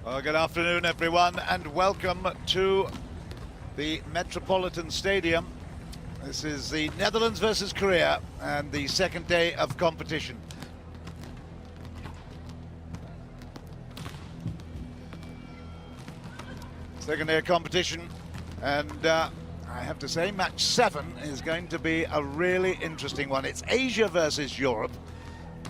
Well, good afternoon, everyone, and welcome to the Metropolitan Stadium. This is the Netherlands versus Korea and the second day of competition. Second day of competition, and I have to say match 7 is going to be a really interesting one. It's Asia versus Europe.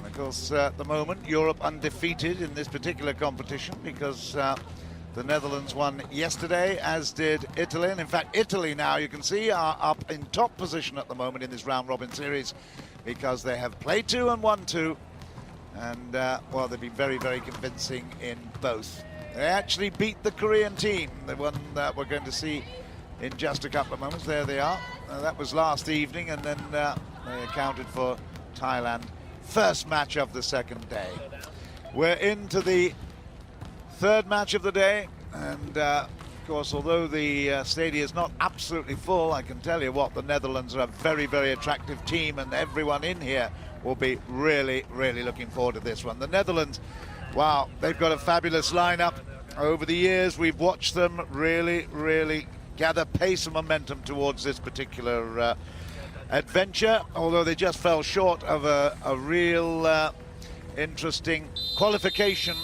Of course, at the moment, Europe undefeated in this particular competition because the Netherlands won yesterday, as did Italy. And in fact, Italy now, you can see, are up in top position at the moment in this round-robin series because they have played 2 and won 2. And, well, they've been very, very convincing in both. They actually beat the Korean team, the one that we're going to see in just a couple of moments. There they are. That was last evening, and then they accounted for Thailand. First match of the second day. We're into the third match of the day, and of course, although the stadium is not absolutely full, I can tell you what, the Netherlands are a very, very attractive team, and everyone in here will be really, really looking forward to this one. The Netherlands, wow, they've got a fabulous lineup. Over the years, we've watched them really, really gather pace and momentum towards this particular adventure, although they just fell short of a real interesting qualification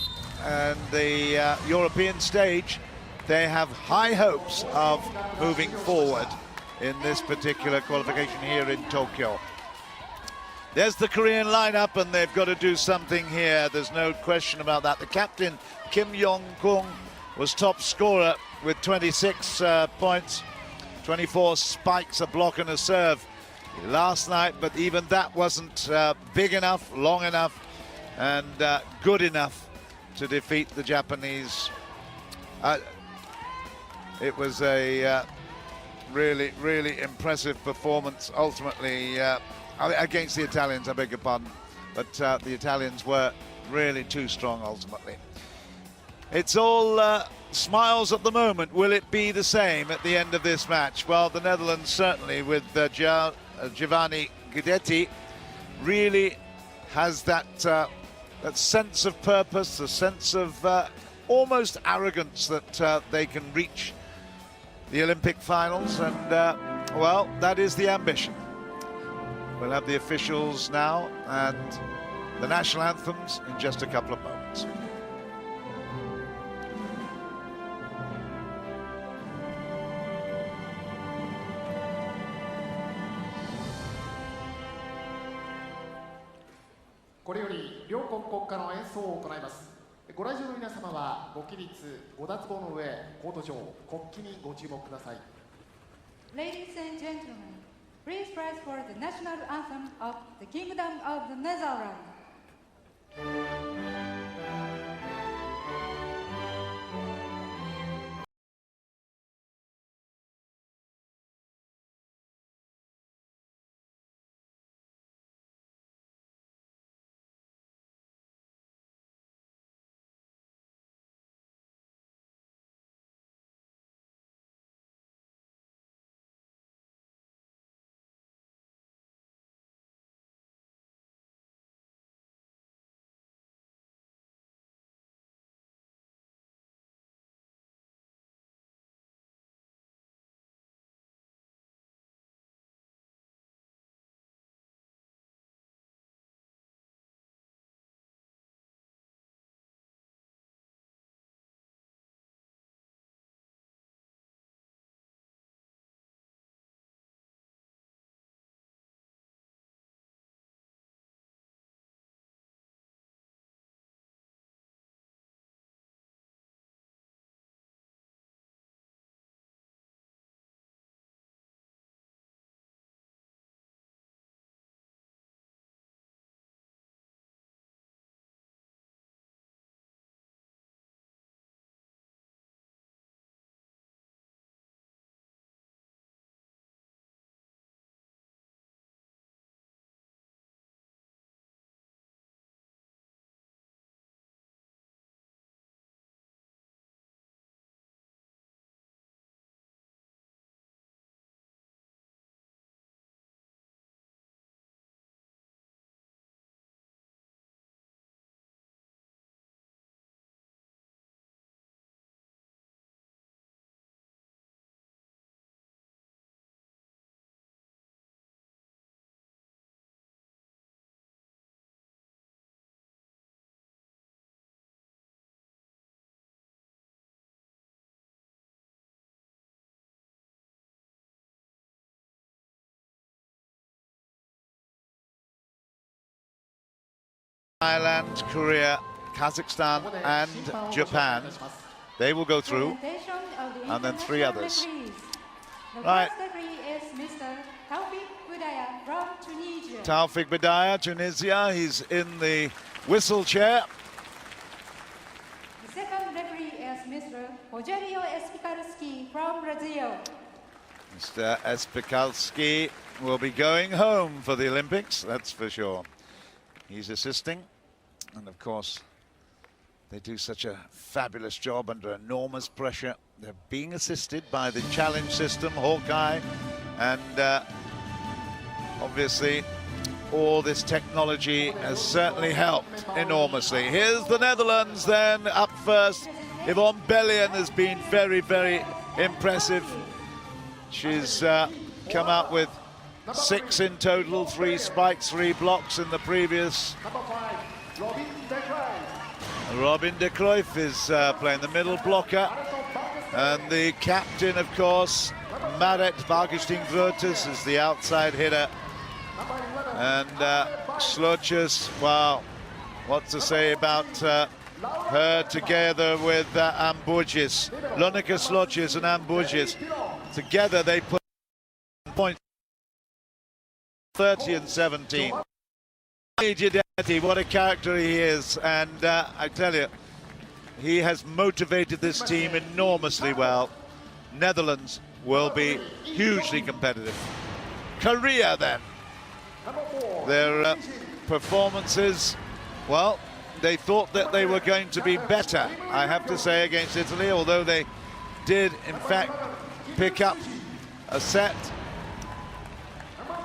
and the European stage. They have high hopes of moving forward in this particular qualification here in Tokyo. There's the Korean lineup, and they've got to do something here. There's no question about that. The captain, Kim Yong-kung, was top scorer with 26 points, 24 spikes, a block and a serve last night, but even that wasn't big enough, long enough, and good enough to defeat the Japanese. It was a really, really impressive performance ultimately against the Italians, I beg your pardon, but the Italians were really too strong ultimately. It's all smiles at the moment. Will it be the same at the end of this match? Well, the Netherlands certainly, with Giovanni Guidetti, really has that that sense of purpose, a sense of almost arrogance that they can reach the Olympic finals, and well, that is the ambition. We'll have the officials now and the national anthems in just a couple of moments.これより両国国歌の演奏を行います。ご来場の皆様はご起立、ご脱帽の上、コート上、国旗にご注目ください。Ladies and gentlemen, please rise for the national anthem of the Kingdom of the Netherlands. Thailand, Korea, Kazakhstan and Japan. They will go through, and then 3 others. The Right. first referee is Mr. Taufik Budaya from Tunisia. Taufik Bidaya, Tunisia, he's in the whistle chair. The second referee is Mr. Rogerio Espikalski from Brazil. Mr. Espikalski will be going home for the Olympics, that's for sure. He's assisting, and of course, they do such a fabulous job under enormous pressure. They're being assisted by the challenge system, Hawkeye, and obviously all this technology has certainly helped enormously. Here's the Netherlands then, up first. Yvonne Bellion has been very, very impressive. She's come out with 6 in total, 3 spikes, 3 blocks in the previous. Robin de Cruyff is playing the middle blocker. And the captain, of course, Marit Bargestein-Grötes is the outside hitter. And Slotjes, wow, what to say about her together with Amburgis. Lonika Slotjes and Amburgis. Together they put points 30 and 17. What a character he is, and I tell you, he has motivated this team enormously well. Netherlands will be hugely competitive. Korea then, their performances, well, they thought that they were going to be better, I have to say, against Italy, although they did in fact pick up a set.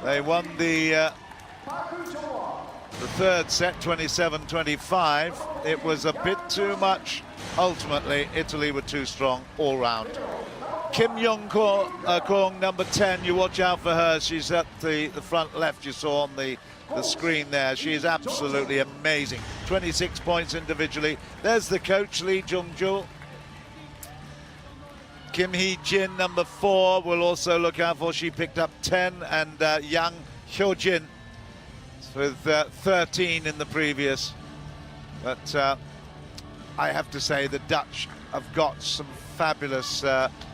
They won the 3rd set, 27-25. It was a bit too much. Ultimately, Italy were too strong all round. Kim Young-kong, number 10, you watch out for her. She's at the front left, you saw on the screen there. She is absolutely amazing. 26 points individually. There's the coach, Lee Jung-joo. Kim Hee-jin, number 4, will also look out for. She picked up 10, and Yang Hyo-jin with 13 in the previous. But I have to say the Dutch have got some fabulous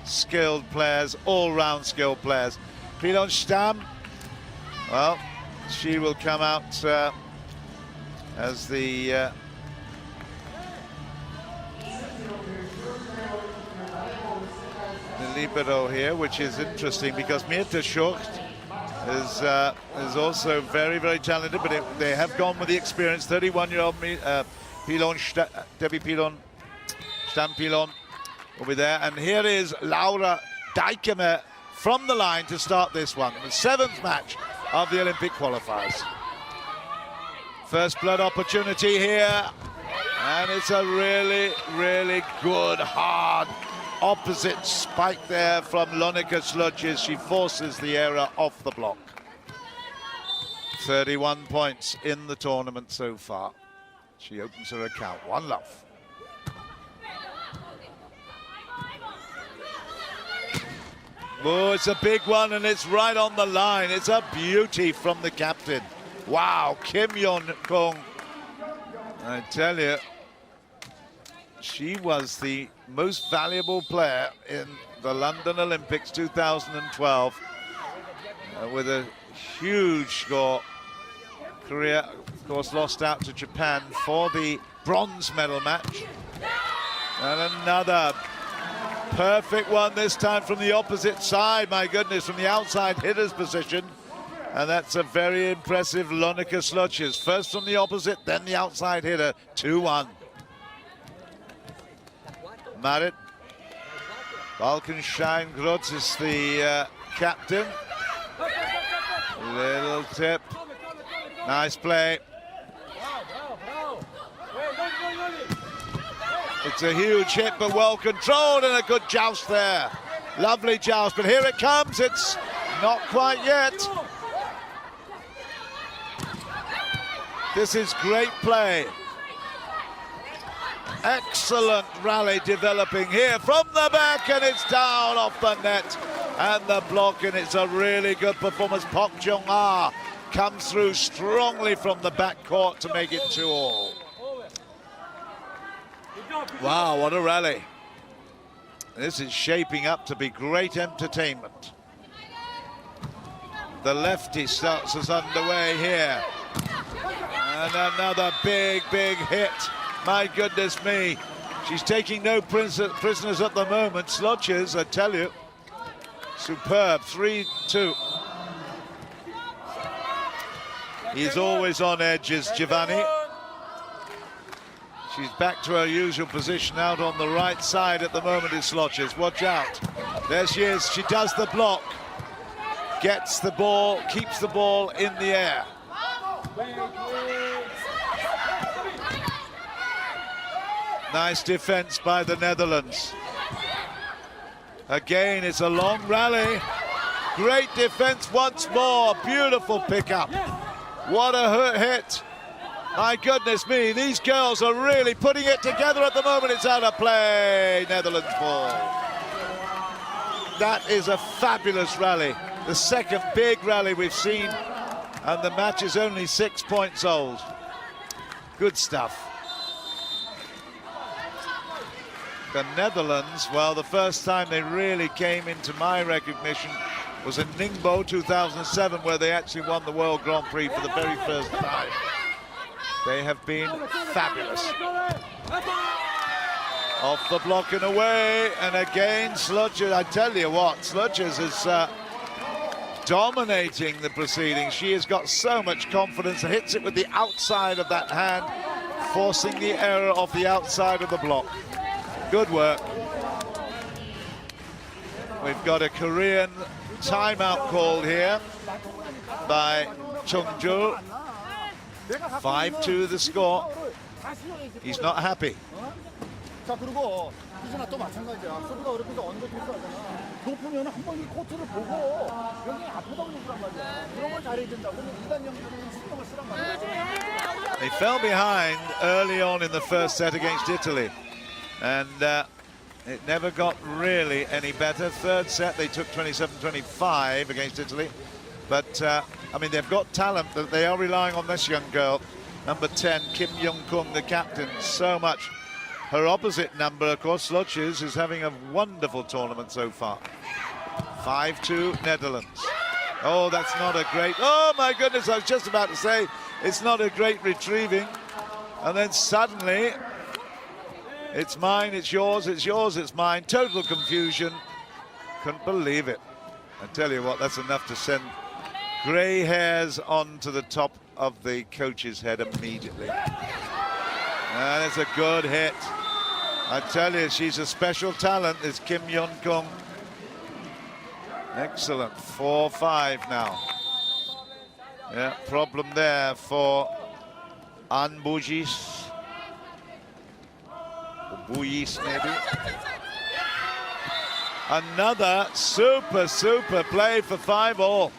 skilled players, all-round skilled players. Pilon Stam, well, she will come out as the libero here, which is interesting because Mirta Schucht is also very, very talented, but they have gone with the experience. 31-year-old Debbie Pilon, Stam Pilon will be there. And here is Laura Dijkemer from the line to start this one, the 7th match of the Olympic qualifiers. First blood opportunity here, and it's a really, really good, hard opposite spike there from Lonika Slotjes. She forces the error off the block. 31 points in the tournament so far. She opens her account. 1-love. Oh, it's a big one, and it's right on the line. It's a beauty from the captain. Wow, Kim Young-kong. I tell you, she was the most valuable player in the London Olympics 2012 with a huge score. Korea, of course, lost out to Japan for the bronze medal match. And another perfect one, this time from the opposite side, my goodness, from the outside hitter's position. And that's a very impressive Lonika Slotjes. First from the opposite, then the outside hitter, 2-1. Marit Balkenstein-Grötz is the captain. Little tip. Nice play. It's a huge hit, but well controlled, and a good joust there. Lovely joust, but here it comes. It's not quite yet. This is great play. Excellent rally developing here from the back, and it's down off the net and the block, and it's a really good performance. Park Jung-ah comes through strongly from the backcourt to make it 2-all. Wow, what a rally. This is shaping up to be great entertainment. The lefty starts us underway here. And another big, big hit. My goodness me. She's taking no prisoners at the moment. Slodges, I tell you. Superb, 3-2. He's always on edge, is Giovanni. She's back to her usual position out on the right side at the moment is Slodges. Watch out. There she is. She does the block. Gets the ball, keeps the ball in the air. Nice defense by the Netherlands. Again, it's a long rally. Great defense once more. Beautiful pickup. What a hit. My goodness me, these girls are really putting it together at the moment. It's out of play. Netherlands ball. That is a fabulous rally. The second big rally we've seen, and the match is only 6 points old. Good stuff. The Netherlands, well, the first time they really came into my recognition was in Ningbo 2007, where they actually won the World Grand Prix for the very first time. They have been fabulous. Off the block and away, and again Slodges. I tell you what, Slodges is dominating the proceedings. She has got so much confidence, hits it with the outside of that hand, forcing the error off the outside of the block. Good work. We've got a Korean timeout called here by Chung-Jul. 5-2 the score. He's not happy. 자, 그리고 이제나 또 마찬가지야. 서브가 그렇게 해서 언더 패스하잖아. 높으면 한 번 이 코트를 보고 여기 앞에다 오는 거란 말이야. 그런 걸 잘해야 된다고. 이단 형들은 신경을 쓰란 말이야. They fell behind early on in the first set against Italy, and it never got really any better. Third set they took 27-25 against Italy, but I mean, they've got talent, but they are relying on this young girl, number 10, Kim Young-kung, the captain, so much. Her opposite number, of course, Slodges, is having a wonderful tournament so far. 5-2 Netherlands. Oh, that's not a great... Oh, my goodness, I was just about to say, it's not a great retrieving. And then suddenly, it's mine, it's yours, it's mine. Total confusion. Couldn't believe it. I tell you what, that's enough to send grey hairs onto the top of the coach's head immediately. And it's a good hit. I tell you, she's a special talent, this Kim Young-kung. Excellent, 4-5 now. Yeah, problem there for An Bujis. Bujis, maybe. Another super play for 5-all.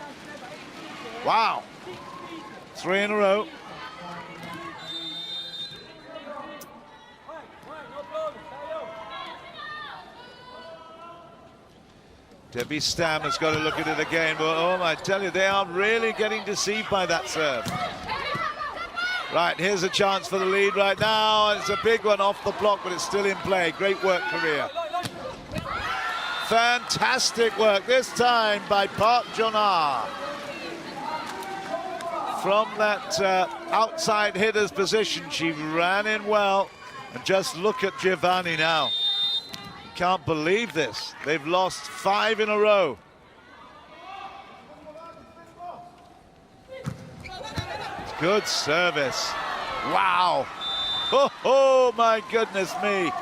Wow. 3 in a row. Debbie Stam has got to look at it again, but oh, I tell you, they are really getting deceived by that serve. Right, here's a chance for the lead right now. It's a big one off the block, but it's still in play. Great work, Korea. Fantastic work, this time by Park Jong-ah. From that outside hitter's position, she ran in well. And just look at Giovanni now. Can't believe this. They've lost 5 in a row. Good service. Wow. Oh, my goodness me.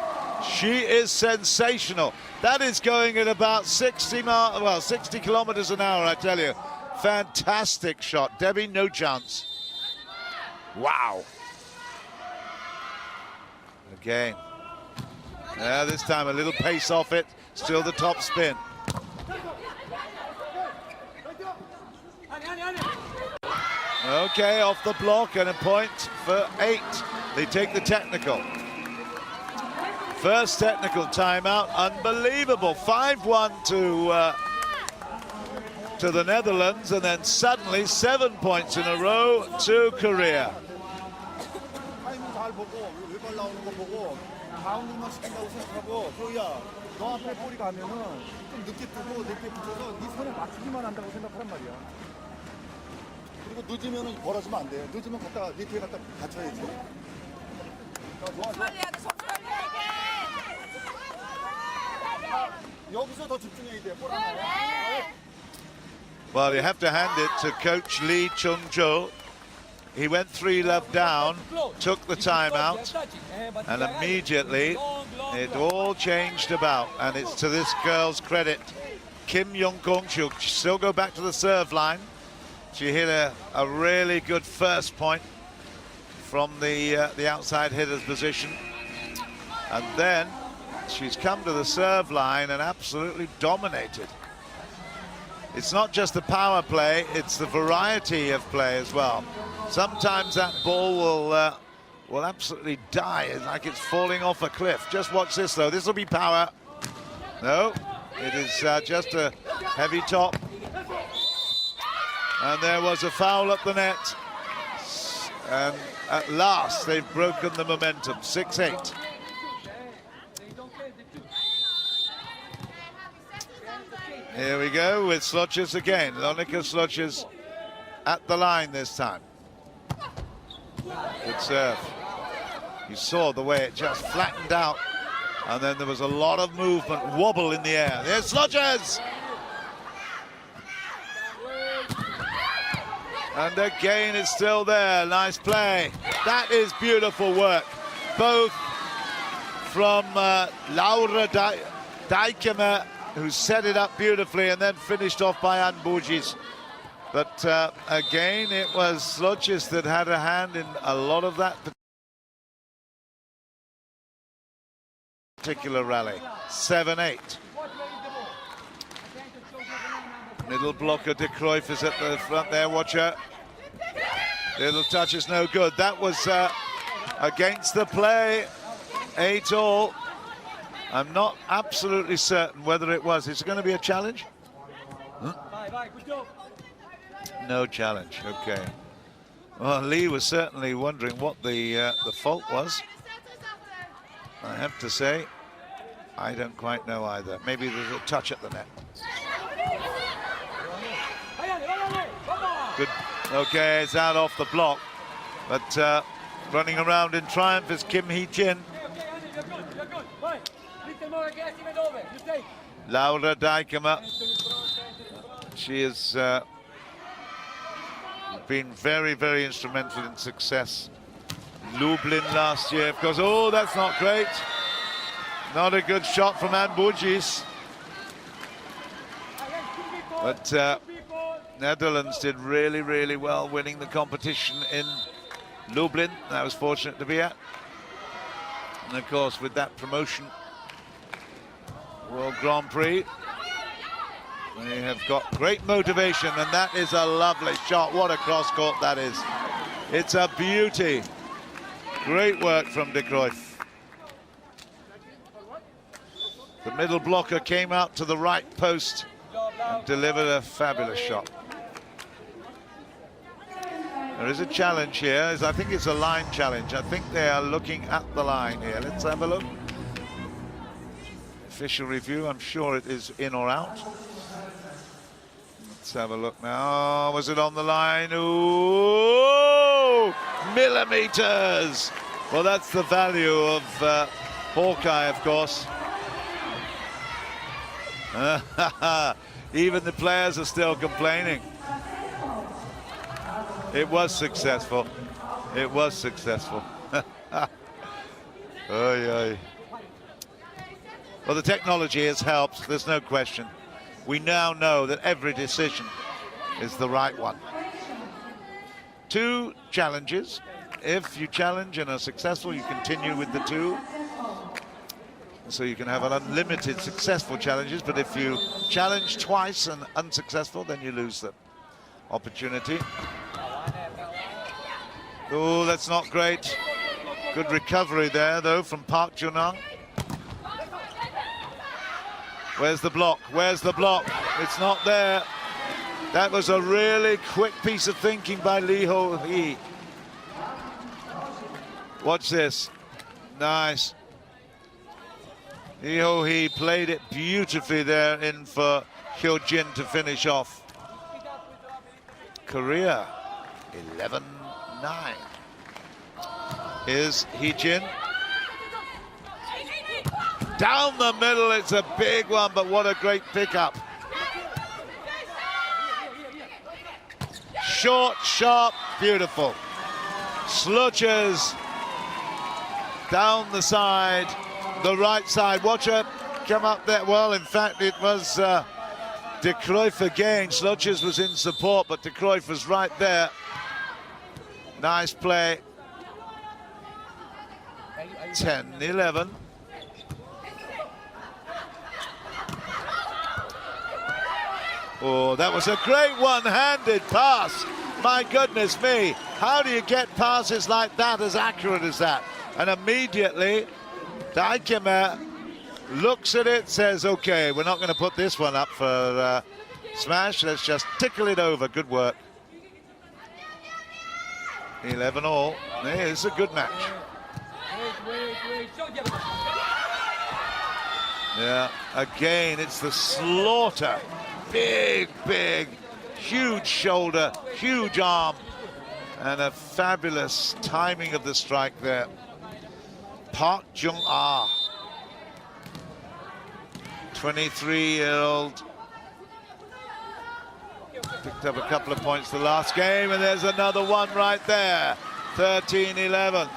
She is sensational. That is going at about 60 kilometers an hour, I tell you. Fantastic shot. Debbie, no chance. Wow. Again. This time a little pace off it. Still the top spin. Okay, off the block and a point for 8. They take the technical. First technical timeout. Unbelievable. 5-1 to to the Netherlands, and then suddenly 7 points in a row to Korea. 타이밍 잘 보고 외발 나오는 거 보고 바운드만 시킨다고 생각하고 소희야 너 앞에 볼이 가면은 좀 늦게 뜨고 늦게 붙여서 네 손에 맞추기만 한다고 생각하란 말이야. 그리고 늦으면은 벌어지면 안 돼. 늦으면 갖다가 네 뒤에 갖다 받쳐야지. 자, 좋아. 여기서 더 집중해야 돼. 볼 하나. Well, you have to hand it to Coach Lee Chung-jo. He went 3-love down, took the timeout, and immediately it all changed about. And it's to this girl's credit. Kim Young-kong, she'll still go back to the serve line. She hit a really good first point from the outside hitter's position. And then she's come to the serve line and absolutely dominated. It's not just the power play, it's the variety of play as well. Sometimes that ball will absolutely die. It's like it's falling off a cliff. Just watch this though. This will be power. No, it is just a heavy top. And there was a foul at the net. And at last they've broken the momentum. 6-8. Here we go with Sloches again. Lonika Sloches at the line this time. Good serve. You saw the way it just flattened out, and then there was a lot of movement, wobble in the air. There's Sloches! And again, it's still there. Nice play. That is beautiful work. Both from Laura Dijkema, who set it up beautifully and then finished off by Ann Burgess. But again, it was Sloches that had a hand in a lot of that particular rally. 7-8. Middle blocker De Cruyff is at the front there, watch her. Little touch is no good. That was against the play, 8-all. I'm not absolutely certain whether it was. Is it going to be a challenge? Huh? No challenge, okay. Well, Lee was certainly wondering what the fault was. I have to say, I don't quite know either. Maybe there's a touch at the net. Good. Okay, it's out off the block. But running around in triumph is Kim Hee-jin. Laura Dijkema. She has been very, very instrumental in success. Lublin last year, of course. Oh, that's not great. Not a good shot from Ann Burgess. But Netherlands did really, really well winning the competition in Lublin. I was fortunate to be at. And of course, with that promotion, World Grand Prix, they have got great motivation, and that is a lovely shot. What a cross court that is. It's a beauty. Great work from De Cruyff. The middle blocker came out to the right post and delivered a fabulous shot. There is a challenge here. I think it's a line challenge. I think they are looking at the line here. Let's have a look. Official review, I'm sure it is in or out. Let's have a look now. Was it on the line? Ooh, millimeters. Well, that's the value of Hawkeye, of course. Even the players are still complaining. It was successful. It was successful. Oy, oy. Well, the technology has helped, there's no question. We now know that every decision is the right one. 2 challenges. If you challenge and are successful, you continue with the 2. So you can have an unlimited successful challenges, but if you challenge twice and unsuccessful, then you lose the opportunity. Oh, that's not great. Good recovery there, though, from Park Junang. Where's the block? Where's the block? It's not there. That was a really quick piece of thinking by Lee Ho-hee. Watch this. Nice. Lee Ho-hee played it beautifully there in for Hyo-jin to finish off. Korea, 11-9. Here's Hee-jin. Down the middle, it's a big one, but what a great pickup. Short, sharp, beautiful. Sluchers down the side, the right side. Watch her come up there. Well, in fact, it was De Cruyff again. Sluchers was in support, but De Cruyff was right there. Nice play. 10-11. Oh, that was a great one-handed pass. My goodness me. How do you get passes like that as accurate as that? And immediately, Daikeme looks at it, says, okay, we're not going to put this one up for smash. Let's just tickle it over. Good work. 11-all. It's a good match. Yeah, again, it's the slaughter. Big, big, huge shoulder, huge arm, and a fabulous timing of the strike there. Park Jung-ah, 23-year-old, picked up a couple of points the last game, and there's another one right there. 13-11.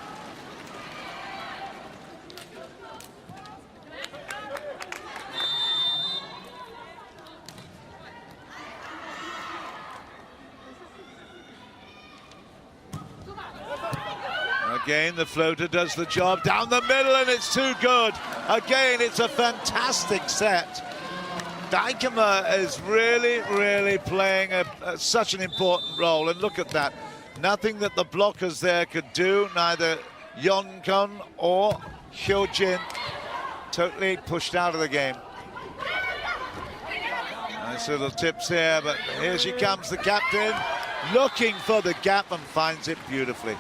Again, the floater does the job down the middle, and it's too good. Again, it's a fantastic set. Daikeme is really, really playing such an important role. And look at that. Nothing that the blockers there could do, neither Yeon-kun or Hyo-jin. Totally pushed out of the game. Nice little tips here, but here she comes, the captain, looking for the gap and finds it beautifully.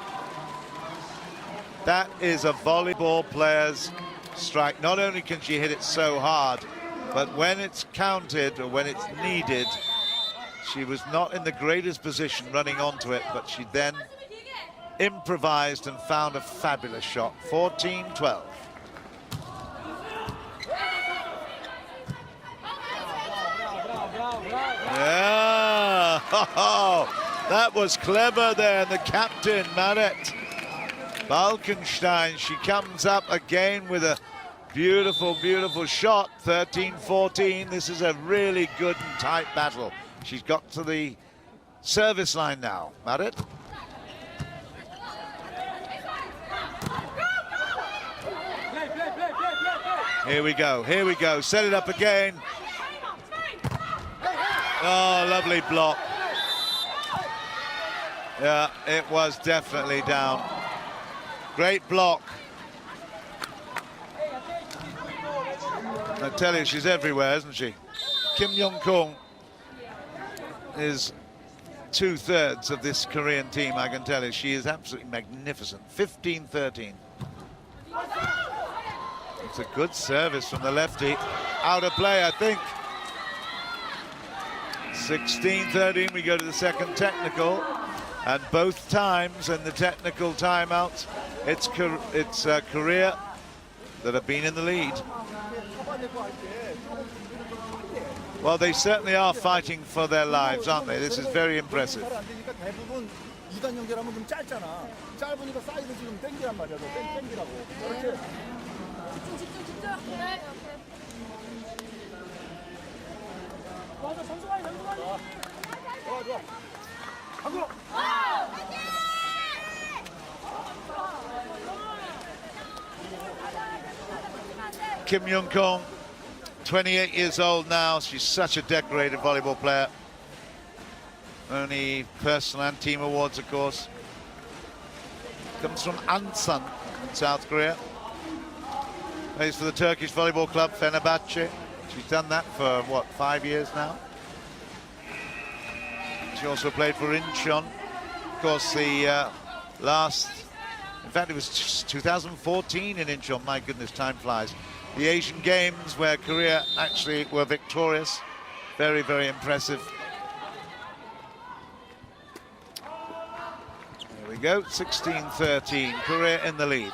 That is a volleyball player's strike. Not only can she hit it so hard, but when it's counted or when it's needed, she was not in the greatest position running onto it, but she then improvised and found a fabulous shot. 14-12. Yeah, that was clever there, the captain, Maret Balkenstein. She comes up again with a beautiful, beautiful shot. 13-14. This is a really good and tight battle. She's got to the service line now. Maret. Here we go, here we go. Set it up again. Oh, lovely block. Yeah, it was definitely down. Great block. I tell you, she's everywhere, isn't she? Kim Young-kung is 2/3 of this Korean team, I can tell you. She is absolutely magnificent. 15-13. It's a good service from the lefty. Out of play, I think. 16-13, we go to the second technical. And both times in the technical timeouts, it's Korea that have been in the lead. Well, they certainly are fighting for their lives, aren't they? This is very impressive. Kim Young-kung, 28 years old now. She's such a decorated volleyball player. Only personal and team awards, of course. Comes from Ansan in South Korea. Plays for the Turkish volleyball club Fenerbahce. She's done that for, what, 5 years now? She also played for Incheon. Of course, the last, in fact, it was 2014 in Incheon. My goodness, time flies. The Asian Games where Korea actually were victorious. Very, very impressive. There we go, 16-13, Korea in the lead.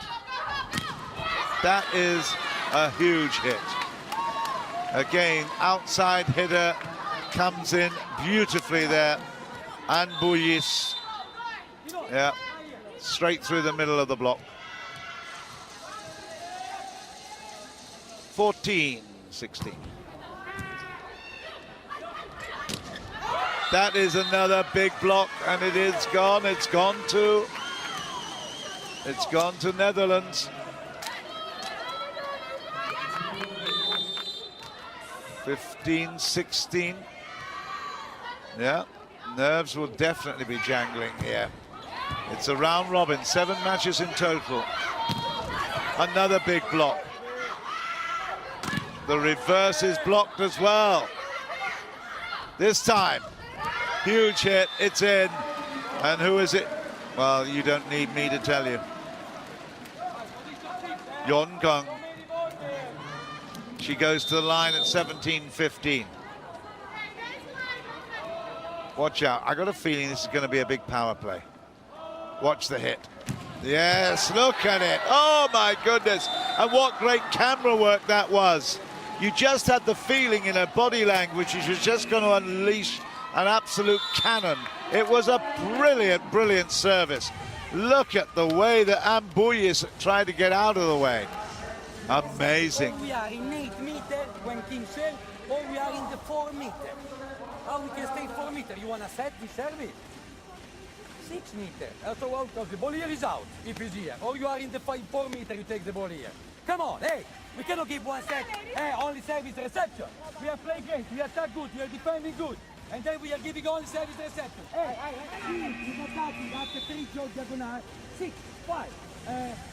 That is a huge hit. Again, outside hitter comes in beautifully there. And Buyis, yeah, straight through the middle of the block. 14-16. That is another big block, and it is gone. It's gone to Netherlands. 15-16. Yeah, nerves will definitely be jangling here. It's a round robin, 7 matches in total. Another big block. The reverse is blocked as well. This time, huge hit, it's in. And who is it? Well, you don't need me to tell you. Yeon Kung. She goes to the line at 17-15. Watch out, I got a feeling this is going to be a big power play. Watch the hit. Yes, look at it. Oh my goodness. And what great camera work that was. You just had the feeling in her body language she was just going to unleash an absolute cannon. It was a brilliant, brilliant service. Look at the way that Ambuyis tried to get out of the way. Amazing. Or we are in 8 meters when Kim serve, or we are in the 4 meters. How we can stay 4 meters? You want to set the service? 6 meters. So out of the ball here is out, if it's here. Or you are in the 4 meters, you take the ball here. Come on, hey, we cannot give 1 set. Hey, only service reception. We are playing great, we attack good, we are defending good. And then we are giving only service reception. Hey, you're attacking after 3 shots diagonal. 6, 5.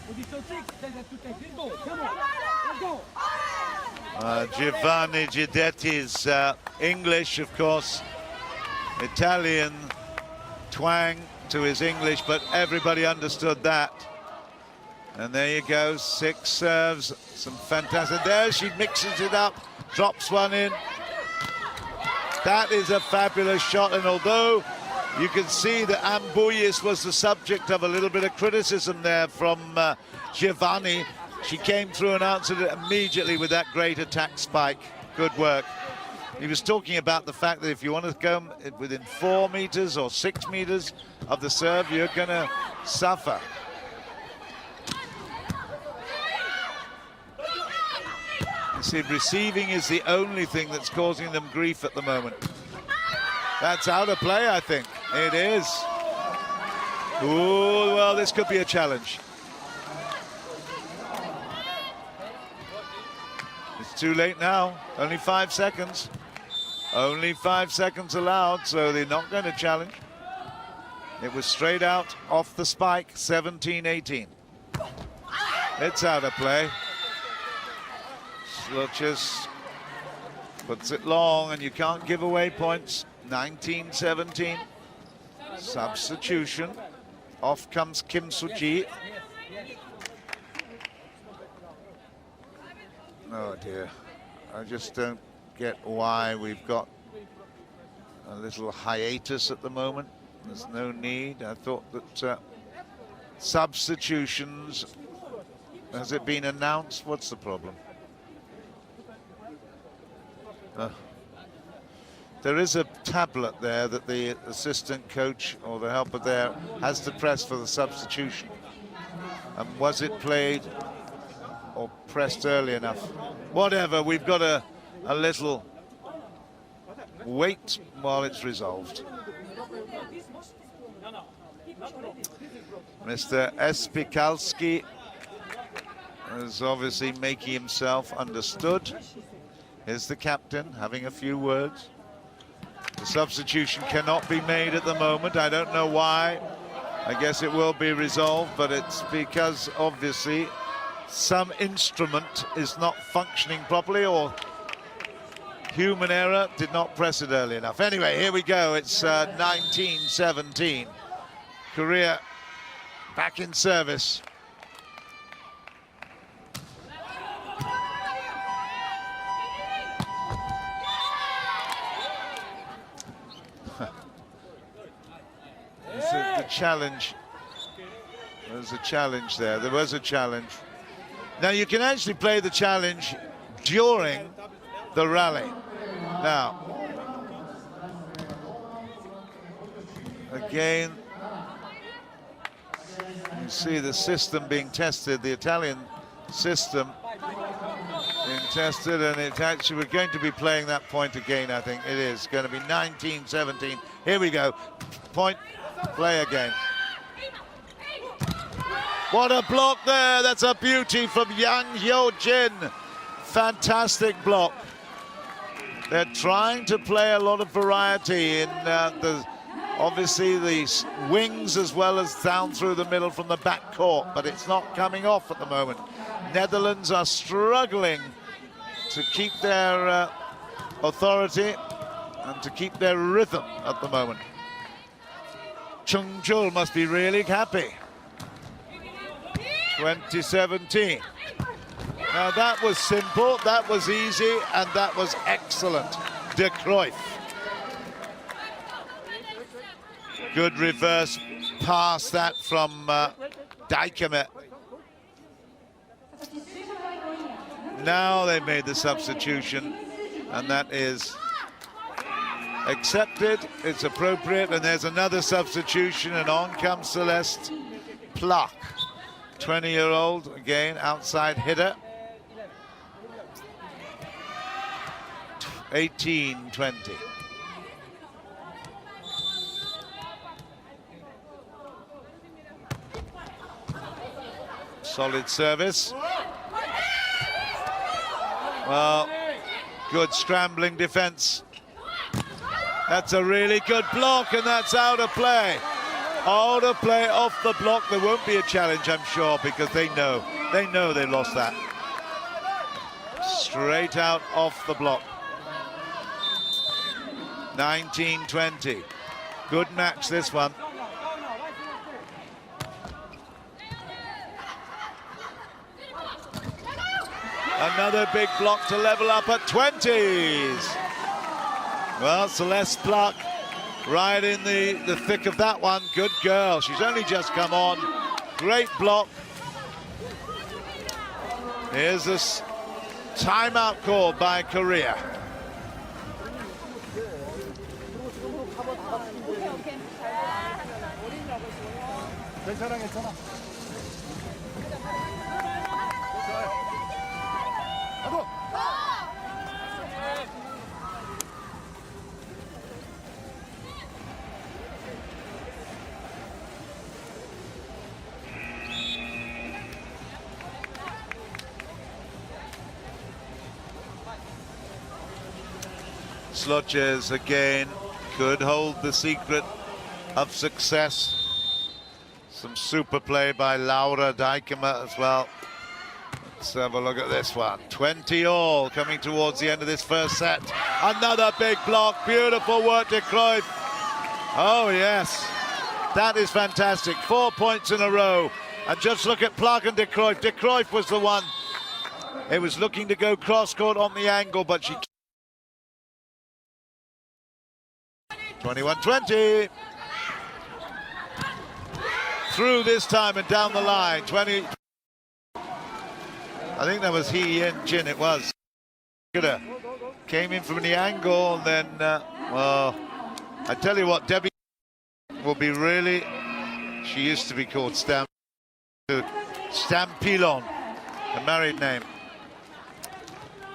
With this 6, then have to take this ball. Come on, let's go. Giovanni Guidetti's English, of course, Italian twang to his English, but everybody understood that. And there you go, 6 serves, some fantastic. There she mixes it up, drops one in. That is a fabulous shot, and although you can see that Ambuyis was the subject of a little bit of criticism there from Giovanni, she came through and answered it immediately with that great attack spike. Good work. He was talking about the fact that if you want to go within 4 meters or 6 meters of the serve, you're going to suffer. You see, receiving is the only thing that's causing them grief at the moment. That's out of play, I think. It is. Ooh, well, this could be a challenge. It's too late now. Only 5 seconds. Only 5 seconds allowed, so they're not going to challenge. It was straight out off the spike, 17-18. It's out of play. Sluchus puts it long, and you can't give away points. 19-17. Substitution. Off comes Kim Soo-ji. Oh dear. I just don't get why we've got a little hiatus at the moment. There's no need. I thought that substitutions, has it been announced? What's the problem? There is a tablet there that the assistant coach or the helper there has to press for the substitution. And was it played or pressed early enough? Whatever, we've got a little wait while it's resolved. Mr. Espikalski is obviously making himself understood. Here's the captain having a few words. The substitution cannot be made at the moment. I don't know why. I guess it will be resolved, but it's because obviously some instrument is not functioning properly, or Human error, did not press it early enough. Anyway, here we go. It's 19-17. Korea back in service. The challenge. There's a challenge there. There was a challenge. Now you can actually play the challenge during the rally. Now, again, you see the system being tested, the Italian system being tested, and it's actually, we're going to be playing that point again, I think. It is going to be 19-17. Here we go. Point, play again. What a block there. That's a beauty from Yang Hyo-jin. Fantastic block. They're trying to play a lot of variety in obviously the wings as well as down through the middle from the back court, but it's not coming off at the moment. Netherlands are struggling to keep their authority and to keep their rhythm at the moment. Chung Chul must be really happy. 2017. Now that was simple, that was easy, and that was excellent. De Cruyff. Good reverse pass that from Dijkema. Now they made the substitution, and that is accepted, it's appropriate, and there's another substitution, and on comes Celeste Plak. 20-year-old, again, outside hitter. 18-20. Solid service. Well, good scrambling defense. That's a really good block, and that's out of play. Out of play off the block. There won't be a challenge, I'm sure, because they know they lost that. Straight out off the block. 19-20. Good match, this one. Another big block to level up at 20s. Well, Celeste Plak right in the thick of that one. Good girl. She's only just come on. Great block. Here's this timeout call by Korea. 괜찮아, 괜찮아. 하고. Slotches again could hold the secret of success. Some super play by Laura Dijkema as well. Let's have a look at this one. 20 all coming towards the end of this first set. Another big block. Beautiful work, De Cruyff. Oh, yes. That is fantastic. 4 points in a row. And just look at Plak and De Cruyff. De Cruyff was the one. It was looking to go cross-court on the angle, but she... 21-20. Through this time and down the line. 20. I think that was Hee-Jin, it was. Came in from the angle, and then, well, I tell you what, Debbie will be really, she used to be called Stampilon, a married name.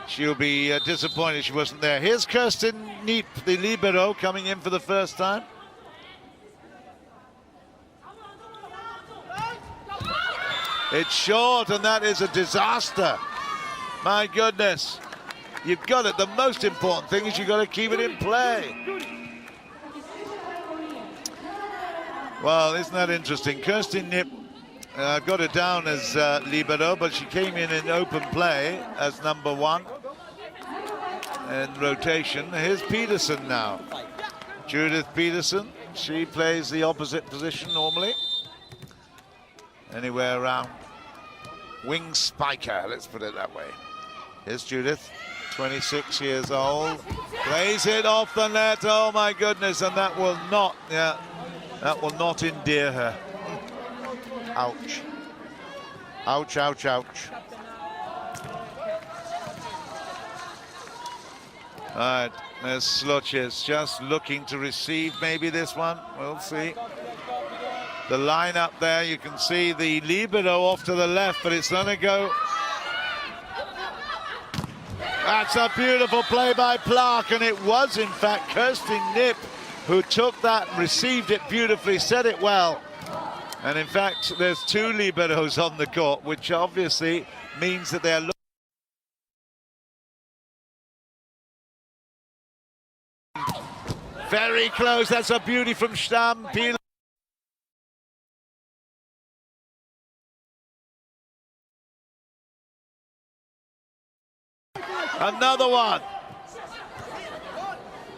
She'll be disappointed she wasn't there. Here's Kirsten Neep, the libero, coming in for the first time. It's short, and that is a disaster. My goodness. You've got it. The most important thing is you've got to keep it in play. Well, isn't that interesting? Kirsten Nip got it down as libero, but she came in open play as number one. in rotation. Here's Peterson now. Judith Peterson, she plays the opposite position normally. Anywhere around wing spiker, let's put it that way. Here's Judith, 26 years old. Plays it off the net, oh my goodness, and that will not, that will not endear her. Ouch. Ouch, ouch, ouch. All right, there's Sluches just looking to receive maybe this one. We'll see. The line up there, you can see the libero off to the left, but it's gonna go. That's a beautiful play by Clark, and it was in fact Kirsten Knipp who took that, received it beautifully, said it well. And in fact, there's two liberos on the court, which obviously means that they're very close. That's a beauty from Stamm. Another one.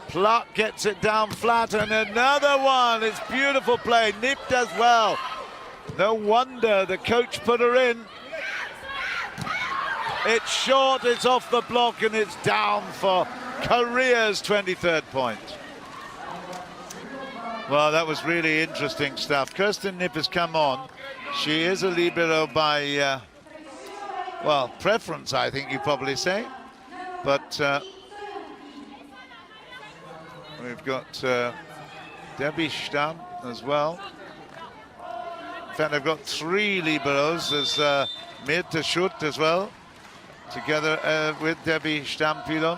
Pluck gets it down flat, and another one. It's beautiful play. Knipp does well. No wonder the coach put her in. It's short, it's off the block, and it's down for Korea's 23rd point. Well, that was really interesting stuff. Kirsten Knipp has come on. She is a libero by, well, preference, I think you probably say. But we've got Debbie Stamm as well. In fact, I've got three liberos. There's Mirta Schutt as well, together with Debbie Stamm-Pilon.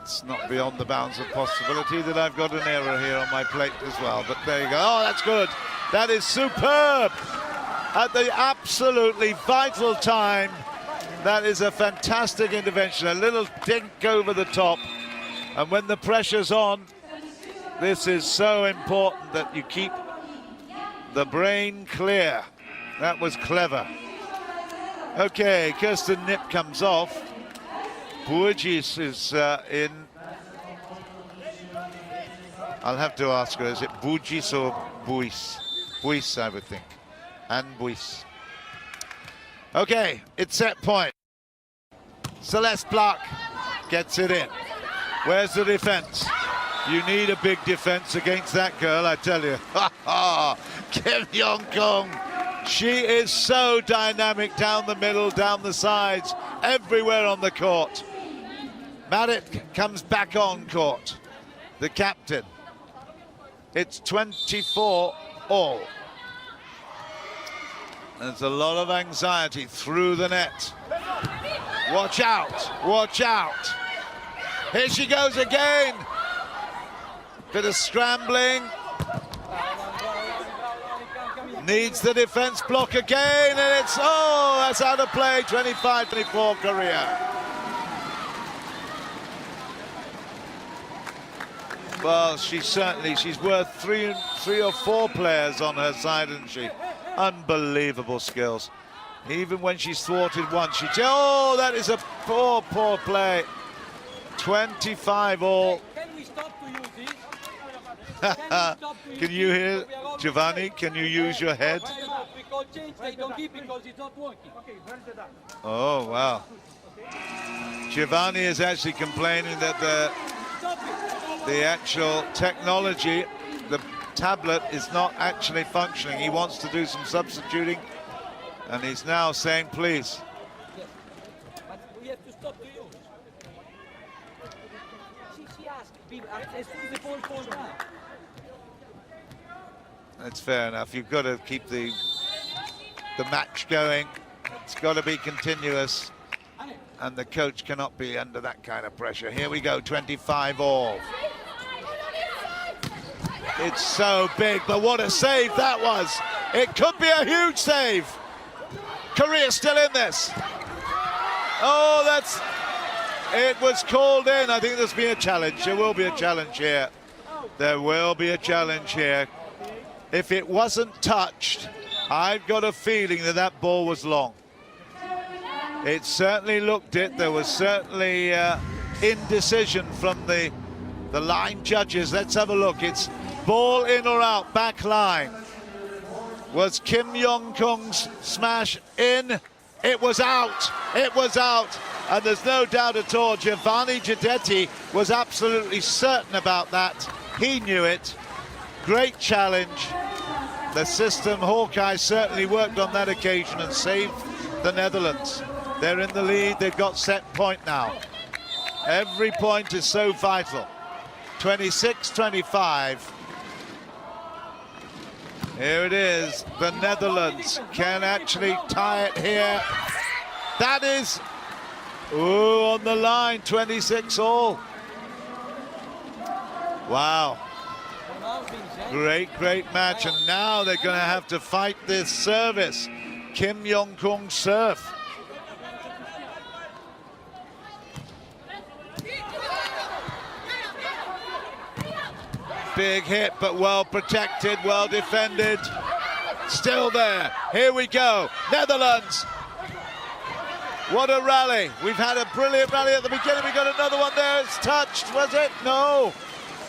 It's not beyond the bounds of possibility that I've got an error here on my plate as well. But there you go. Oh, that's good. That is superb. At the absolutely vital time. That is a fantastic intervention. A little dink over the top. And when the pressure's on, this is so important that you keep the brain clear. That was clever. Okay, Kirsten Knipp comes off. Burgis is in. I'll have to ask her, is it Burgis or Buis? Buis, I would think. And Buis. Okay, it's set point. Celeste Pluck gets it in. Where's the defense? You need a big defense against that girl, I tell you. Kim Yong-kong. She is so dynamic down the middle, down the sides, everywhere on the court. Marit comes back on court, the captain. It's 24 all. There's a lot of anxiety through the net. Watch out, watch out. Here she goes again. Bit of scrambling. Needs the defense block again, and it's, oh, that's out of play. 25-24 Korea. Well, she's worth three or four players on her side, isn't she? Unbelievable skills. Even when she's thwarted once, oh, that is a poor play. 25 all. Can we stop to use this? Can you hear, Giovanni? Can you use your head? Because change they don't give because it's not working. Oh, wow. Giovanni is actually complaining that the actual technology, the tablet, is not actually functioning. He wants to do some substituting, and he's now saying, please. Yes. But we have to stop to use. She asked as soon as the ball falls down. That's fair enough. You've got to keep the match going. It's got to be continuous, and the coach cannot be under that kind of pressure. Here we go, 25 all. It's so big, but what a save that was. It could be a huge save. Korea still in this. Oh, it was called in. I think there's been a challenge. There will be a challenge here. There will be a challenge here. If it wasn't touched, I've got a feeling that ball was long. It certainly looked it. There was certainly indecision from the line judges. Let's have a look. It's ball in or out, back line. Was Kim Yong-kung's smash in? It was out. It was out. And there's no doubt at all, Giovanni Giudetti was absolutely certain about that. He knew it. Great challenge. The system, Hawkeye, certainly worked on that occasion and saved the Netherlands. They're in the lead. They've got set point now. Every point is so vital. 26-25. Here it is. The Netherlands can actually tie it here. That is, ooh, on the line, 26 all. Wow. Great, great match. And now they're going to have to fight this service. Kim Yong-kung's serve. Big hit, but well protected, well defended. Still there. Here we go. Netherlands. What a rally. We've had a brilliant rally at the beginning. We got another one there. It's touched, was it? No.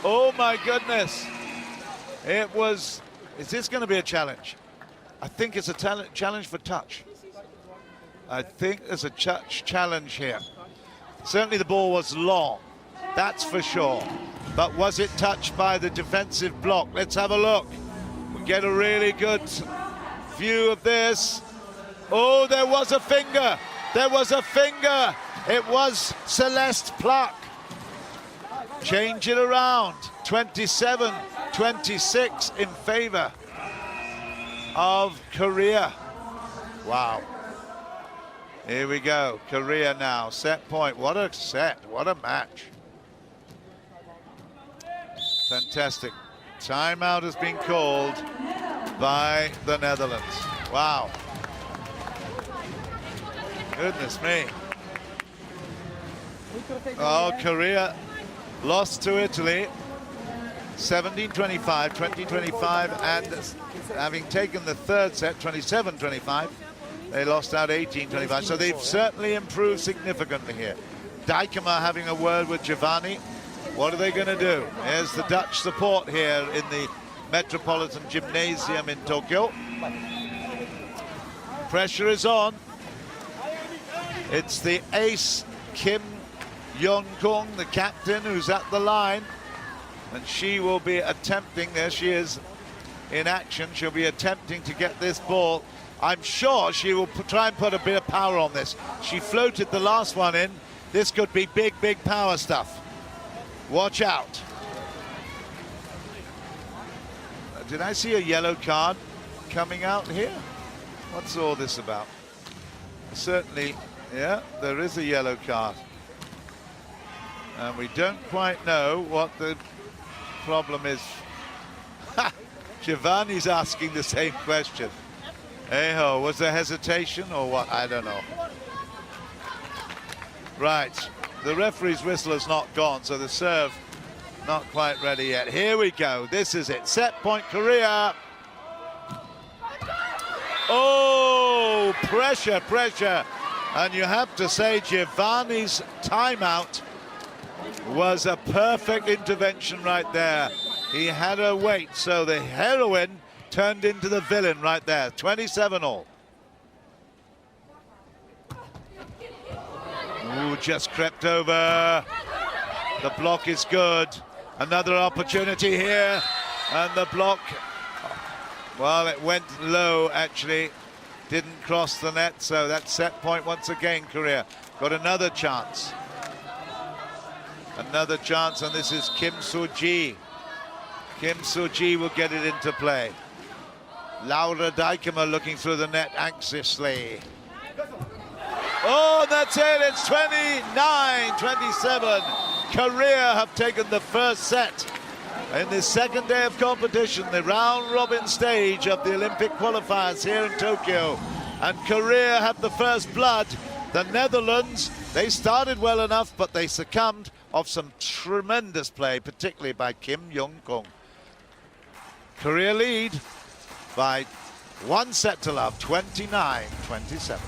Oh my goodness. It was. Is this going to be a challenge? I think it's a challenge for touch. I think there's a challenge here. Certainly the ball was long. That's for sure. But was it touched by the defensive block? Let's have a look. We get a really good view of this. Oh, there was a finger. There was a finger. It was Celeste Pluck. Change it around. 27-26 in favor of Korea. Wow. Here we go. Korea now. Set point. What a set. What a match. Fantastic. Timeout has been called by the Netherlands. Wow. Goodness me. Oh, Korea lost to Italy. 17-25, 20-25, and having taken the third set, 27-25, they lost out 18-25. So they've certainly improved significantly here. Dijkema having a word with Giovanni. What are they going to do? Here's the Dutch support here in the Metropolitan Gymnasium in Tokyo. Pressure is on. It's the ace, Kim Yong-kung, the captain, who's at the line. And she will be attempting, there she is in action, she'll be attempting to get this ball. I'm sure she will try and put a bit of power on this. She floated the last one in. This could be big, big power stuff. Watch out. Did I see a yellow card coming out here? What's all this about? Certainly, yeah, there is a yellow card. And we don't quite know what the problem is. Giovanni's asking the same question. Hey-ho, was there hesitation or what? I don't know. Right. The referee's whistle has not gone, so the serve not quite ready yet. Here we go. This is it. Set point, Korea. Oh, pressure, pressure. And you have to say Giovanni's timeout was a perfect intervention right there. He had her wait, so the heroine turned into the villain right there. 27 all. Ooh, just crept over. The block is good. Another opportunity here. And the block, well, it went low, actually. Didn't cross the net, so that's set point once again, Korea. Got another chance. Another chance, and this is Kim Soo-ji. Kim Soo-ji will get it into play. Laura Dijkema looking through the net anxiously. Oh, that's it. It's 29-27. Korea have taken the first set in the second day of competition, the round-robin stage of the Olympic qualifiers here in Tokyo. And Korea had the first blood. The Netherlands, they started well enough, but they succumbed off some tremendous play, particularly by Kim Yong-kung. Korea lead by 1 set to love, 29-27.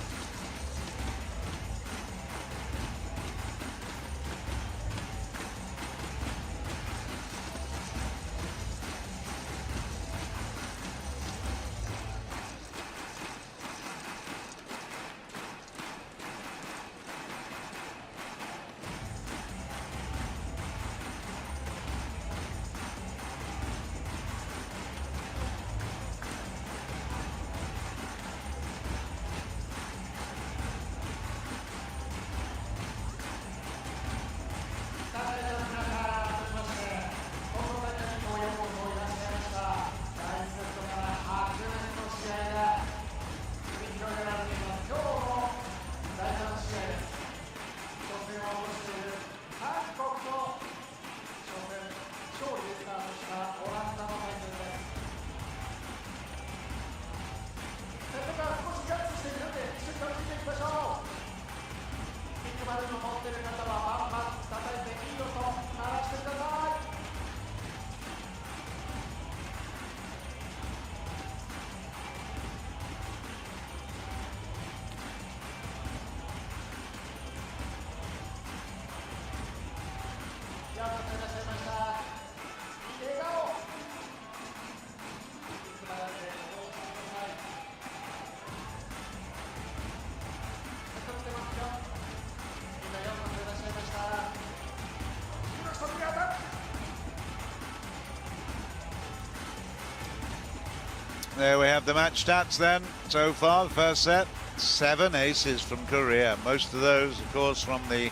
There we have the match stats then. So far, the first set, 7 aces from Korea. Most of those, of course, from the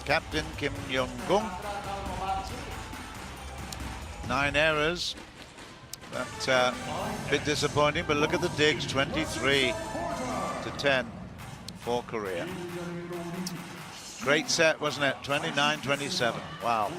captain, Kim Young-gung. 9 errors. That's a bit disappointing, but look at the digs, 23 to 10 for Korea. Great set, wasn't it? 29-27. Wow.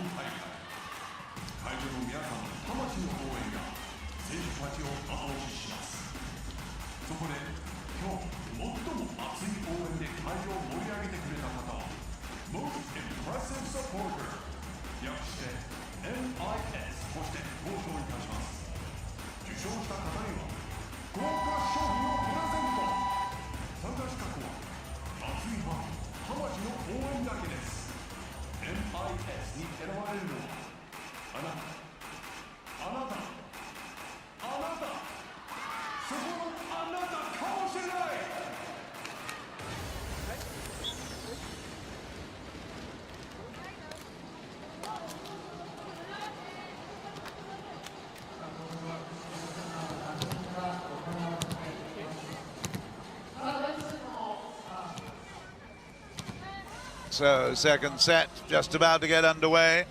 'So second set just about to get underway.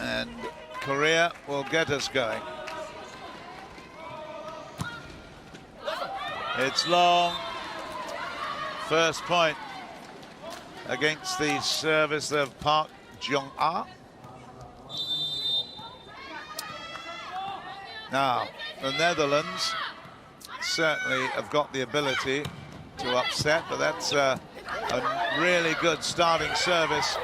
And Korea will get us going. It's long. First point against the service of Park Jong-ah. Now, the Netherlands certainly have got the ability to upset, but that's a really good starting service.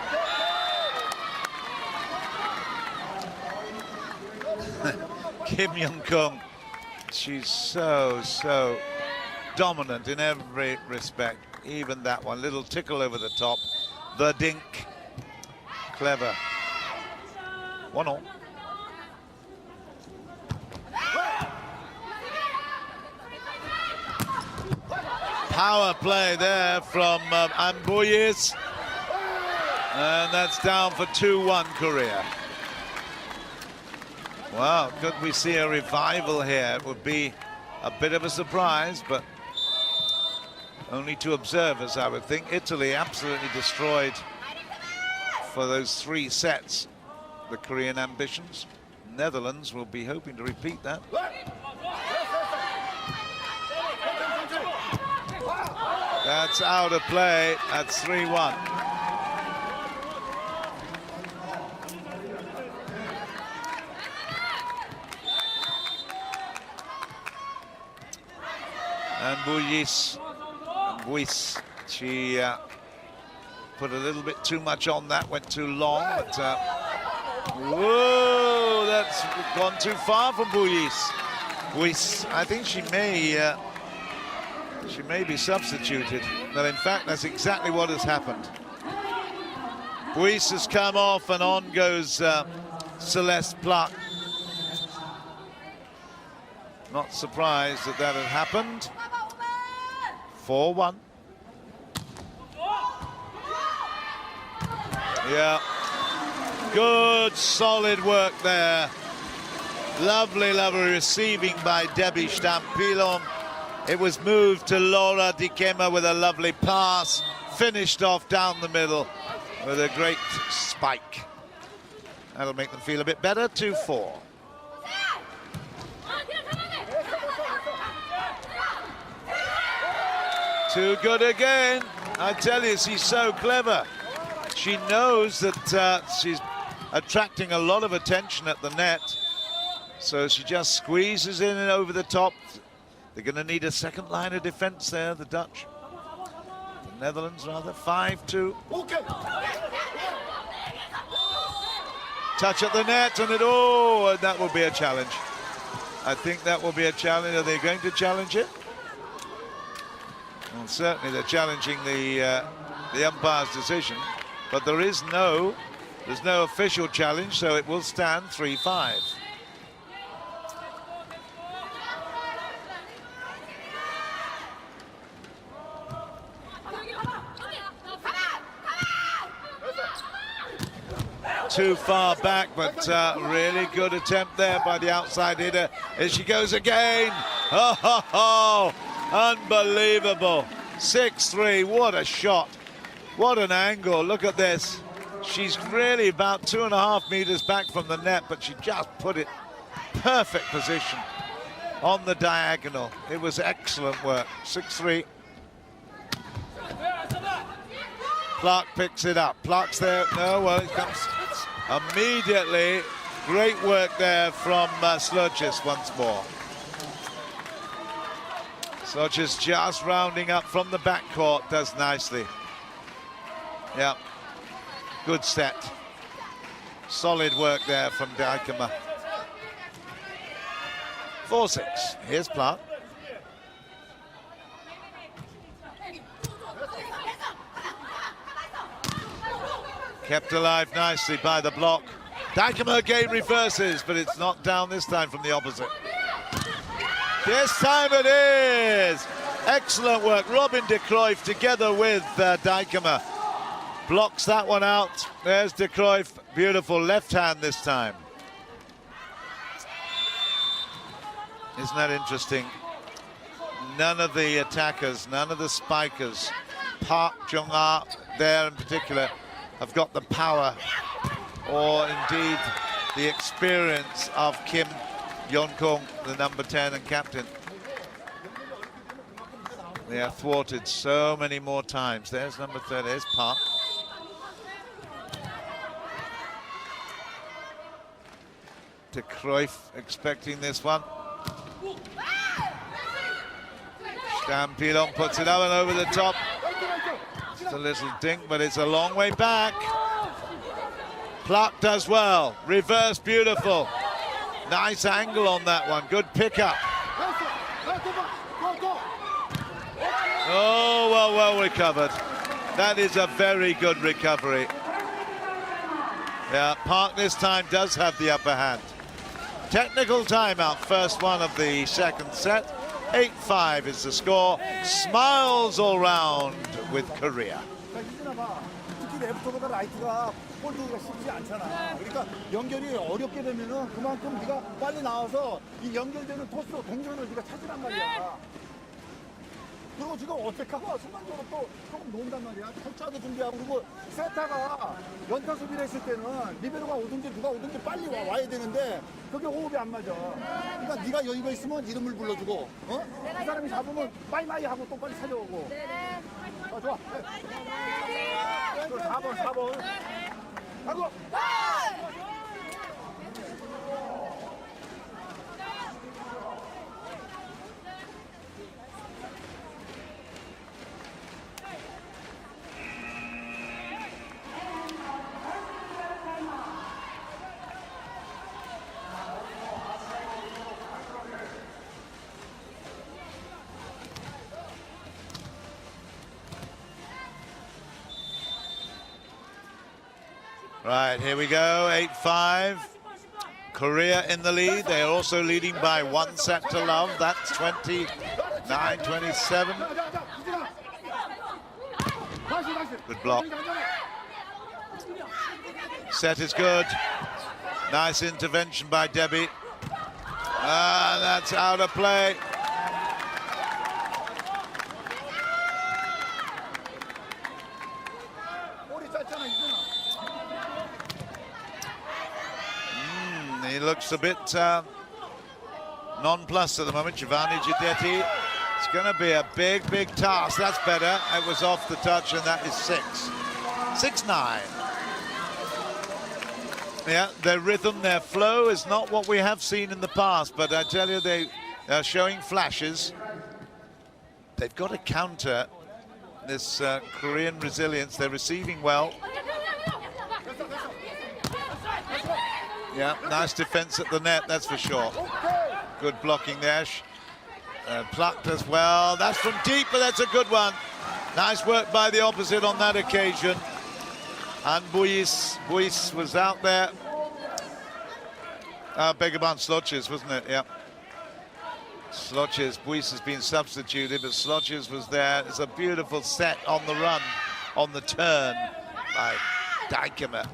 Kim Young-gung, she's so dominant in every respect. Even that one, little tickle over the top, the dink, clever. 1-1. Power play there from Ambuyis, and that's down for 2-1 Korea. Wow, could we see a revival here? It would be a bit of a surprise, but only to observers, I would think. Italy absolutely destroyed for those 3 sets the Korean ambitions. Netherlands will be hoping to repeat that. That's out of play. That's 3-1. And Buis, she put a little bit too much on that, went too long, but whoa, that's gone too far from Buis. I think she may be substituted. But in fact, that's exactly what has happened. Buis has come off and on goes Celeste Pluck. Not surprised that that had happened. 4-1. Yeah. Good, solid work there. Lovely receiving by Debbie Stampilon. It was moved to Laura Dikema with a lovely pass. Finished off down the middle with a great spike. That'll make them feel a bit better. 2-4. Too good again. I tell you, she's so clever. She knows that she's attracting a lot of attention at the net. So she just squeezes in and over the top. They're going to need a second line of defense there, the Dutch. The Netherlands, rather. 5-2. Touch at the net, and that will be a challenge. I think that will be a challenge. Are they going to challenge it? Well, certainly they're challenging the umpire's decision, but there's no official challenge, so it will stand 3-5. too far back, but really good attempt there by the outside hitter. Here she goes again. Oh, ho, ho. Unbelievable. 6-3, what a shot. What an angle, look at this. She's really about 2.5 meters back from the net, but she just put it perfect position on the diagonal. It was excellent work. 6-3. Clark picks it up. Clark's there. No, well, it comes immediately. Great work there from Slurgis once more. Slurgis just rounding up from the backcourt, does nicely. Yeah, good set. Solid work there from Dijkema. 4-6. Here's Clark. Kept alive nicely by the block. Dijkema again reverses, but it's knocked down this time from the opposite. This time it is! Excellent work. Robin de Cruyff together with Dijkema. Blocks that one out. There's de Cruyff. Beautiful left hand this time. Isn't that interesting? None of the attackers, none of the spikers, Park Jong-ah there in particular, have got the power or indeed the experience of Kim Yeon-kung, the number 10 and captain. They are thwarted so many more times. There's number 30, there's Park. De Cruyff expecting this one. Stampilon puts it up and over the top. Just a little dink, but it's a long way back. Clark does well. Reverse, beautiful. Nice angle on that one. Good pickup. Oh, well recovered. That is a very good recovery. Yeah, Park this time does have the upper hand. Technical timeout, first one of the second set. 8-5 is the score. Smiles all round with Korea. 특히 레프트보다 라이트가 볼 두기가 쉽지 않잖아. 그러니까 연결이 어렵게 되면은 그만큼 네가 빨리 나와서 이 연결되는 토스 동전을 네가 찾으란 말이야. 그리고 지금 어택하고 순간적으로 또 조금 놓는단 말이야. 철저하게 준비하고. 그리고 세타가 연타 수비를 했을 때는 리베로가 오든지 누가 오든지 빨리 와야 되는데 그게 호흡이 안 맞아. 그러니까 네가 여유가 있으면 이름을 불러주고 그 사람이 잡으면 빠이빠이 하고 또 빨리 찾아오고. 좋아. 4번. 하고. Right, here we go, 8-5. Korea in the lead. They are also leading by 1 set to love. That's 29-27. Good block. Set is good. Nice intervention by Debbie. That's out of play. He looks a bit nonplussed at the moment, Giovanni Giudetti. It's going to be a big task. That's better. It was off the touch, and that is 6-9. Yeah, their rhythm, their flow is not what we have seen in the past, but I tell you, they are showing flashes. They've got to counter this Korean resilience. They're receiving well. Yeah, nice defense at the net, that's for sure. Good blocking there. Plucked as well. That's from deep, but that's a good one. Nice work by the opposite on that occasion. And Buis was out there. Beg your pardon, Slotches, wasn't it? Yeah. Slotches, Buis has been substituted, but Slotches was there. It's a beautiful set on the run, on the turn by Dijkema.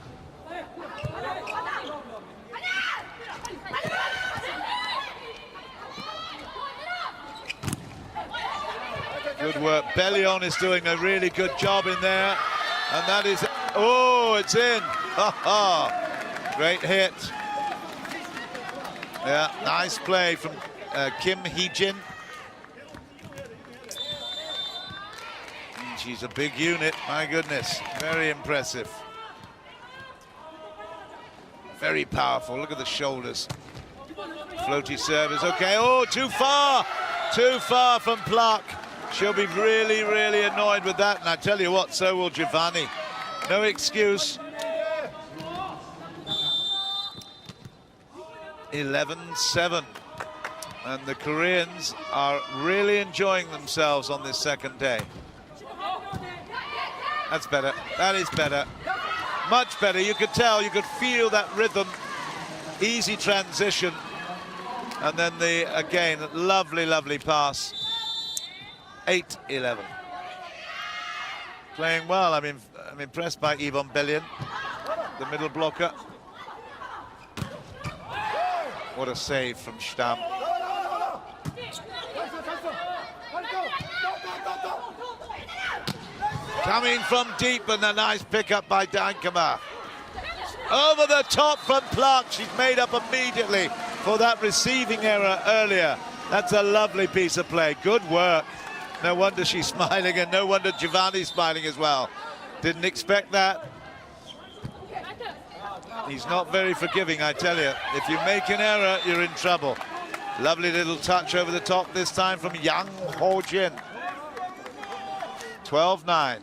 Good work. Bellion is doing a really good job in there. And that is, oh, it's in. Great hit. Yeah, nice play from Kim Hee-jin. She's a big unit, my goodness. Very impressive. Very powerful. Look at the shoulders. Floaty service. Okay. Oh, too far. Too far from Clark. She'll be really, really annoyed with that. And I tell you what, so will Giovanni. No excuse. 11-7. And the Koreans are really enjoying themselves on this second day. That's better. That is better. Much better. You could tell, you could feel that rhythm. Easy transition. And then again, lovely, lovely pass. 8-11. Playing well. I'm impressed by Yvonne Bellion, the middle blocker. What a save from Stamm. Coming from deep, and a nice pickup by Dankema. Over the top from Clark. She's made up immediately for that receiving error earlier. That's a lovely piece of play. Good work. No wonder she's smiling, and no wonder Giovanni's smiling as well. Didn't expect that. He's not very forgiving, I tell you. If you make an error, you're in trouble. Lovely little touch over the top this time from Yang Ho-jin. 12-9.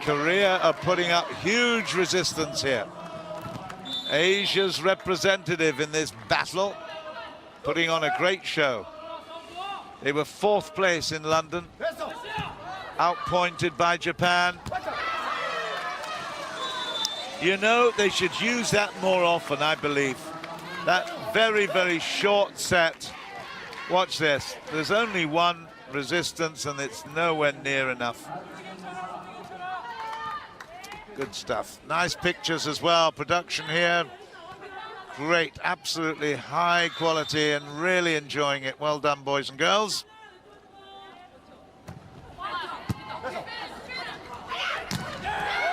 Korea are putting up huge resistance here. Asia's representative in this battle, putting on a great show. They were 4th place in London, outpointed by Japan. You know, they should use that more often, I believe. That very, very short set. Watch this. There's only one resistance, and it's nowhere near enough. Good stuff. Nice pictures as well. Production here. Great. Absolutely high quality and really enjoying it. Well done, boys and girls.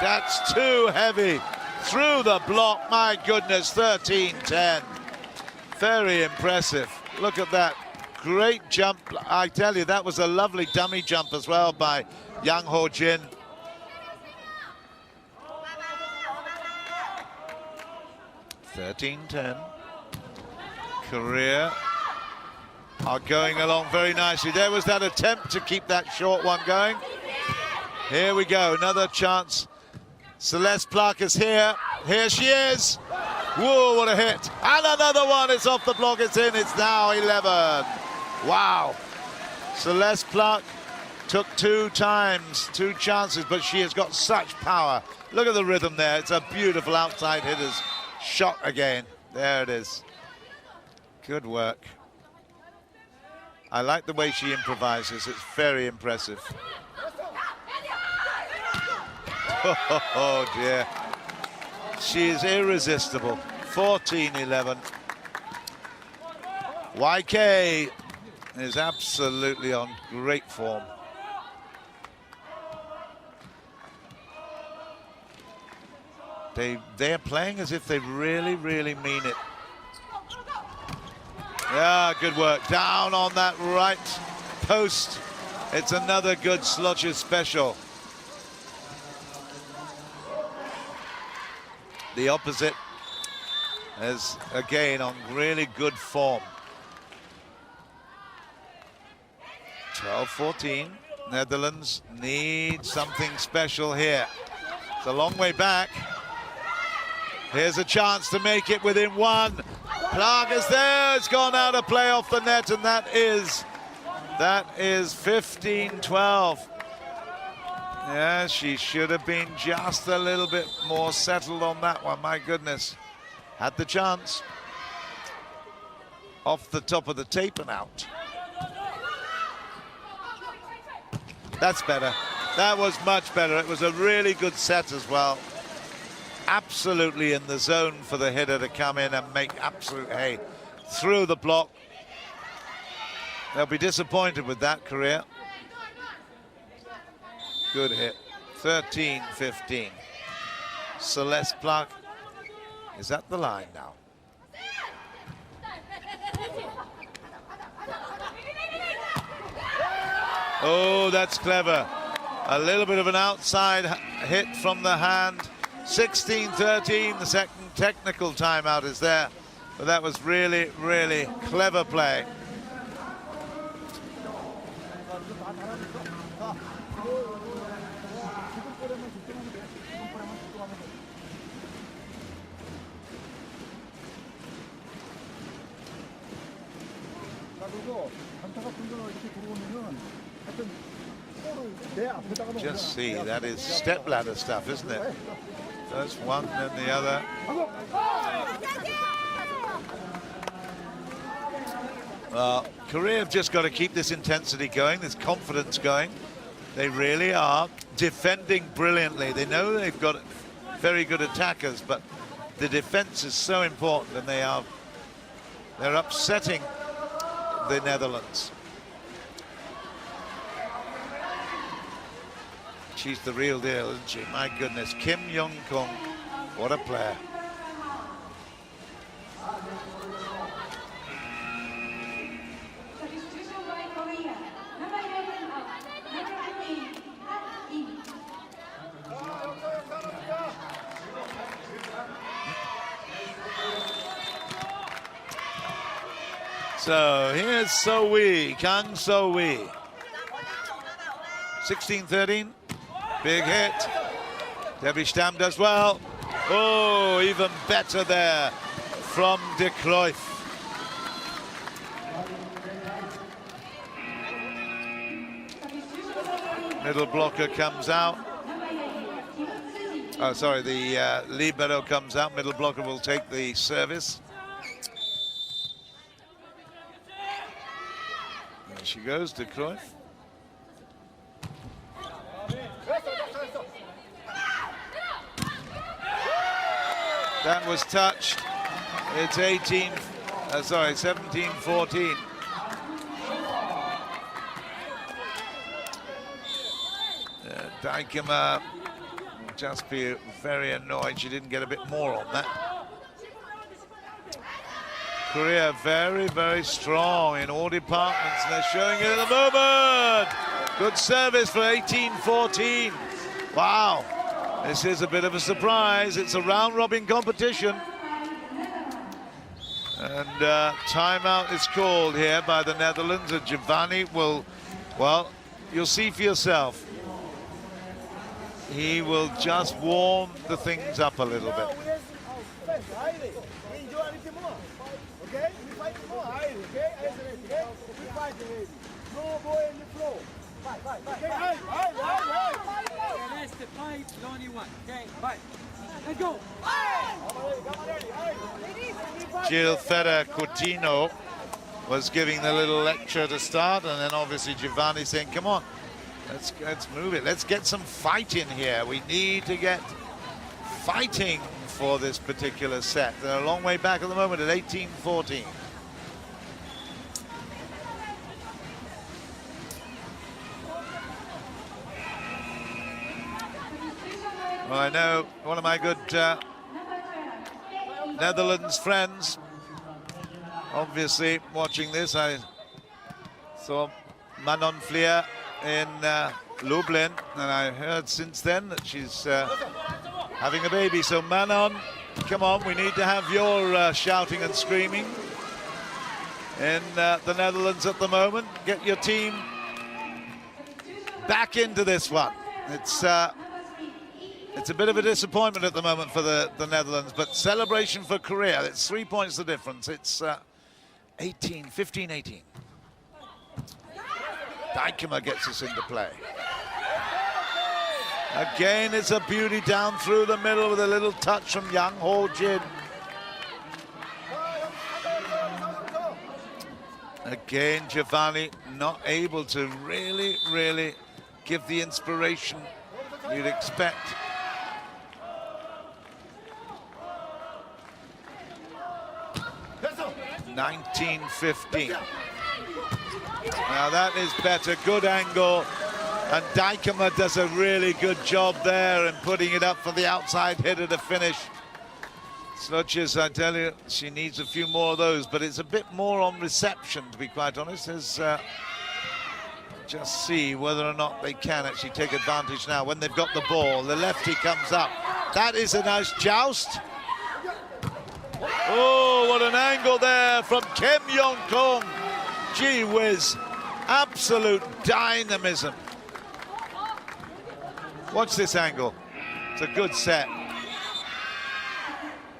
That's too heavy. Through the block. My goodness. 13-10. Very impressive. Look at that. Great jump. I tell you, that was a lovely dummy jump as well by Yang Ho-jin. 13-10. Korea are going along very nicely. There was that attempt to keep that short one going. Here we go, another chance. Celeste Clark is here. Here she is. Whoa, what a hit. And another one, it's off the block, it's in. It's now 11. Wow. Celeste Clark took 2 chances, but she has got such power. Look at the rhythm there. It's a beautiful outside hitter's shot again. There it is. Good work. I like the way she improvises. It's very impressive. Oh dear. She is irresistible. 14-11. YK is absolutely on great form. They're playing as if they really, really mean it. Yeah, good work. Down on that right post. It's another good Slotcher special. The opposite is, again, on really good form. 12-14. Netherlands need something special here. It's a long way back. Here's a chance to make it within 1. Clark is there. It's gone out of play off the net, and that is 15-12. Yeah, she should have been just a little bit more settled on that one. My goodness. Had the chance. Off the top of the tape and out. That's better. That was much better. It was a really good set as well. Absolutely in the zone for the hitter to come in and make absolute hay through the block. They'll be disappointed with that, Korea. Good hit. 13-15. Celeste Plug is at the line now. Oh, that's clever. A little bit of an outside hit from the hand. 16-13, the second technical timeout is there. But that was really, really clever play. Just see, that is stepladder stuff, isn't it? First one, then the other. Well, Korea have just got to keep this intensity going, this confidence going. They really are defending brilliantly. They know they've got very good attackers, but the defense is so important, and they're upsetting the Netherlands. She's the real deal, isn't she? My goodness, Kim Young-kung, what a player. Substitution by Korea. Number 11 out. Number 15 in. So here's So-wee, Kang So-wee. 16-13. Big hit. Debbie Stam does well. Oh, even better there from De Cruyff. Middle blocker comes out. Oh, sorry, the libero comes out. Middle blocker will take the service. There she goes, De Cruyff. That was touched. It's 17-14. Dijkema will just be very annoyed she didn't get a bit more on that. Korea very, very strong in all departments, and they're showing it at the moment. Good service for 18-14. Wow. This is a bit of a surprise. It's a round-robin competition. And timeout is called here by the Netherlands. And Giovanni will, well, you'll see for yourself. He will just warm the things up a little bit. Gil Ferrer Coutinho was giving the little lecture to start, and then obviously Giovanni saying, come on, let's move it. Let's get some fight in here. We need to get fighting for this particular set. They're a long way back at the moment at 18-14. Well, I know one of my good Netherlands friends, obviously watching this. I saw Manon Vlier in Lublin, and I heard since then that she's having a baby. So Manon, come on, we need to have your shouting and screaming in the Netherlands at the moment. Get your team back into this one. It's a bit of a disappointment at the moment for the Netherlands, but celebration for Korea. It's 3 points the difference. It's 15-18. Dijkema gets us into play. Again, it's a beauty down through the middle with a little touch from Yang Ho-jin. Again, Giovanni not able to really, really give the inspiration you'd expect. (19-15). Now that is better. Good angle. And Dijkema does a really good job there in putting it up for the outside hitter to finish. Sluches, I tell you, she needs a few more of those, but it's a bit more on reception, to be quite honest. As just see whether or not they can actually take advantage now when they've got the ball. The lefty comes up. That is a nice joust. Oh, what an angle there from Kim Yong-kung. Gee whiz, absolute dynamism. Watch this angle. It's a good set.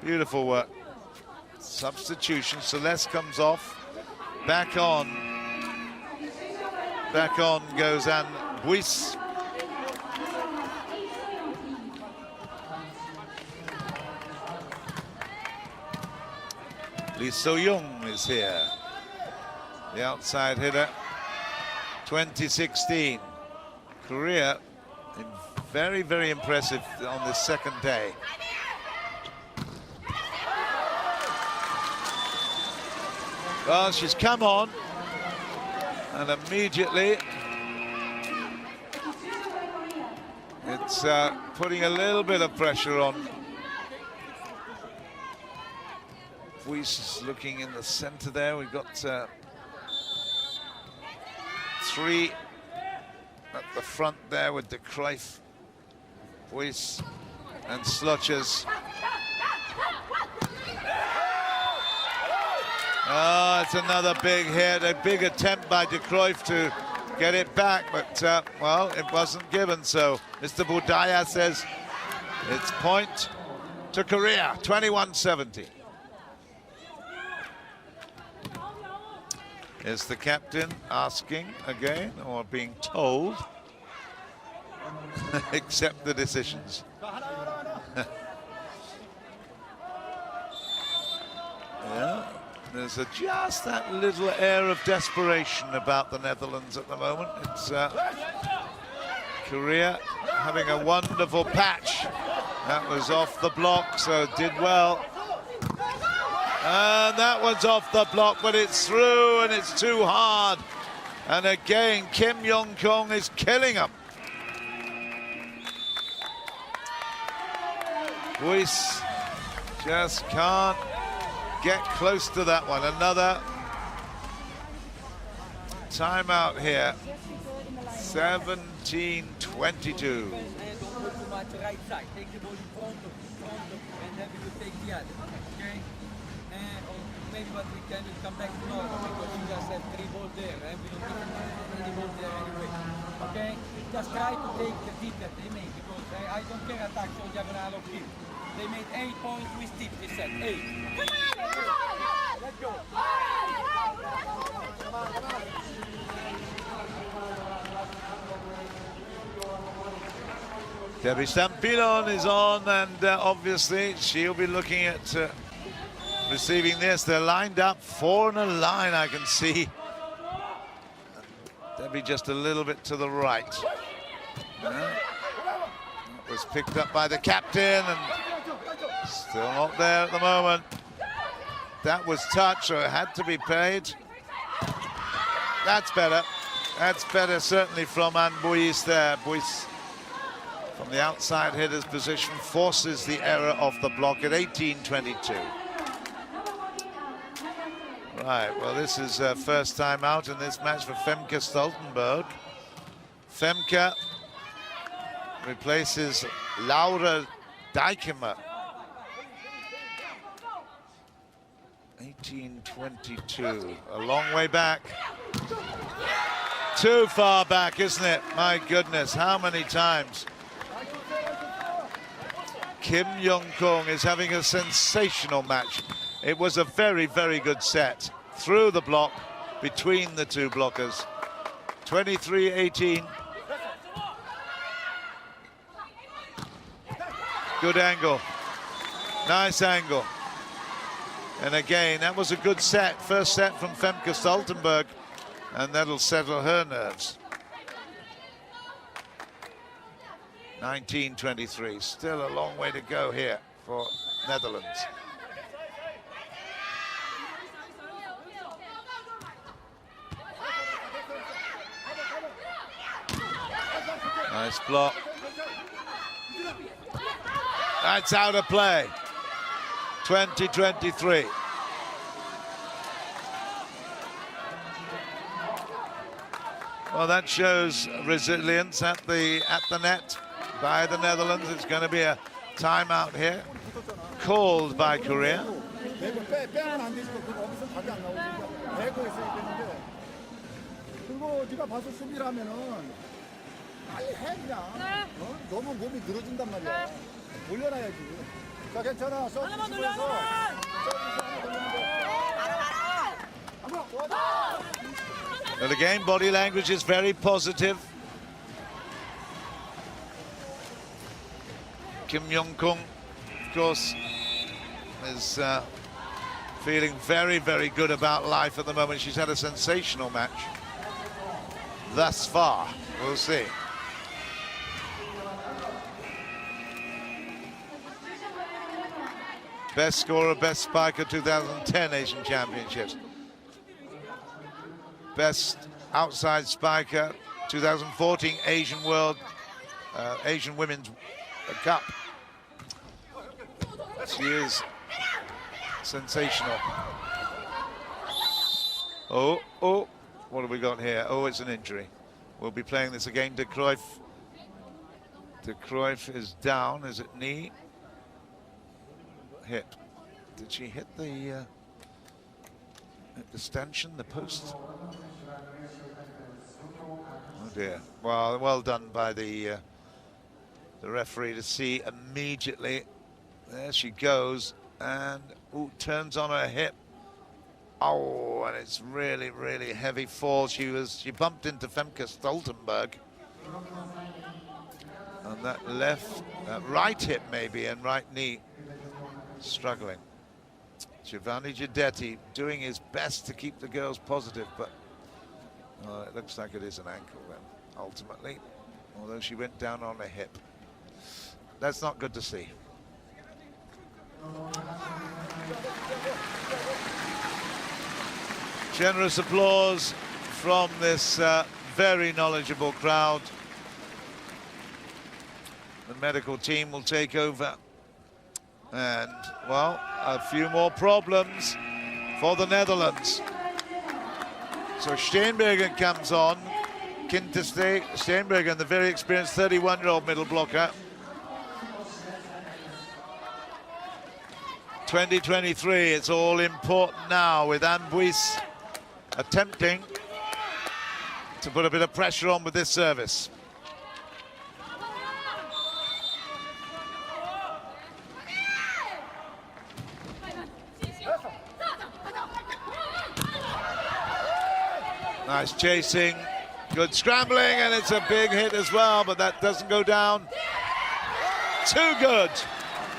Beautiful work. Substitution. Celeste comes off. Back on. Back on goes Anne Buis. Lee So-young is here. The outside hitter. 2016. Korea, very, very impressive on this second day. Well, she's come on, and immediately it's putting a little bit of pressure on. Buis is looking in the center there. We've got 3 at the front there with De Cruyff, Buis, and Sluches. Oh, it's another big hit, a big attempt by De Cruyff to get it back, but, well, it wasn't given, so Mr. Budaya says it's point to Korea, 21-70. Is the captain asking again, or being told? Accept the decisions. Yeah. There's just that little air of desperation about the Netherlands at the moment. It's Korea having a wonderful patch. That was off the block, so did well. And that one's off the block, but it's through and it's too hard. And again, Kim Yong-kung is killing him. Buis just can't get close to that one. Another timeout here. 17-22. Right side. Take the ball in front of and then we will take the other. Okay? Or maybe what we can come back to normal because you just have 3 balls there and we don't have any balls there anyway. Okay? Just try to take the tip that they made because I don't care attacks or diagonal or tip. They made 8 points with tip, they said 8. Let's go. Debbie Stampilon is on, and obviously she'll be looking at receiving this. They're lined up 4 in a line, I can see. Debbie just a little bit to the right. That was picked up by the captain, and still not there at the moment. That was touch, so it had to be paid. That's better. That's better, certainly from Anne Buis there. Buis, from the outside hitter's position, forces the error off the block at 18-22. Right, well, this is first time out in this match for Femke Stoltenberg. Femke replaces Laura Dijkema. 18-22, a long way back. Too far back, isn't it? My goodness, how many times? Kim Yong-kung is having a sensational match. It was a very, very good set. Through the block, between the 2 blockers. 23-18. Good angle. Nice angle. And again, that was a good set. First set from Femke Stoltenberg. And that'll settle her nerves. 19-23, still a long way to go here for Netherlands. Nice block. That's out of play. 20-23. Well, that shows resilience at the net by the Netherlands. It's going to be a timeout here, called by Korea. 빼면 안 되지. 거기서 답이 안 나오지. 대고 있어야 되는데. 그리고 네가 봐서 수비를 하면은 빨리 해 그냥. 너무 몸이 늘어진단 말이야. 올려놔야지. 자, 괜찮아. 서비스 하나만 돌려서. And again, body language is very positive. Kim Yong-kung, of course, is feeling very, very good about life at the moment. She's had a sensational match thus far. We'll see. Best scorer, best spiker, 2010 Asian Championships. Best outside spiker, 2014 Asian Women's Cup. She is sensational. Oh, what have we got here? Oh, it's an injury. We'll be playing this again. De Cruyff. De Cruyff is down. Is it knee? Hip. Did she hit the stanchion, the post? Oh dear. Well done by the referee to see immediately. There she goes, and turns on her hip. Oh, and it's really, really heavy fall. She bumped into Femke Stoltenberg, and that right hip maybe and right knee struggling. Giovanni Giudetti doing his best to keep the girls positive, but it looks like it is an ankle then, ultimately, although she went down on her hip. That's not good to see. Generous applause from this very knowledgeable crowd. The medical team will take over. And, well, a few more problems for the Netherlands. So Steenbergen comes on. Kinteste, Steenbergen, the very experienced 31-year-old middle blocker. 2023, it's all important now with Ambuis attempting to put a bit of pressure on with this service. Nice chasing, good scrambling, and it's a big hit as well, but that doesn't go down. Too good.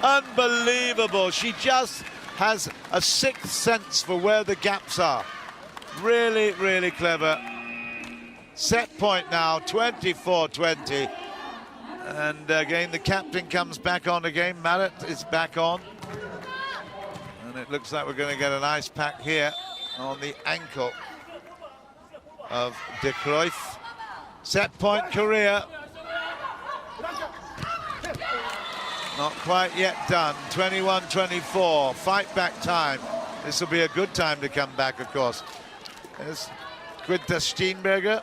Unbelievable. She just has a sixth sense for where the gaps are. Really, really clever. Set point now, 24-20. And again, the captain comes back on again. Marat is back on. And it looks like we're going to get an ice pack here on the ankle of De Cruyff. Set point, Korea. Not quite yet done. 21-24. Fight back time. This will be a good time to come back, of course. There's Quinta Steenbergen.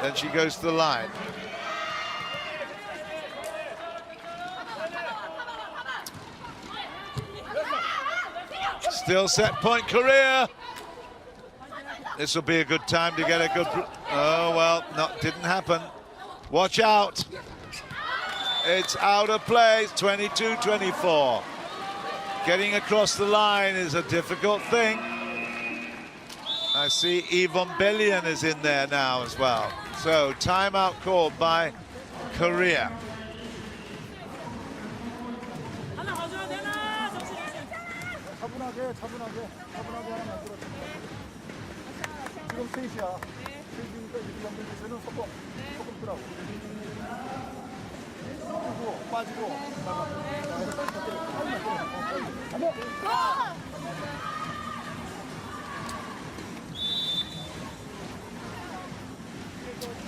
Then she goes to the line. Still set point, Korea. This will be a good time to get a good... Oh, well, didn't happen. Watch out. It's out of play, 22-24. Getting across the line is a difficult thing. I see Yvonne Bellion is in there now as well. So, timeout called by Korea. 차분하게 하나 만들었습니다. 지금 3시야. 3시니까 이렇게 만들기에는 소금 뜨라고. 빠지고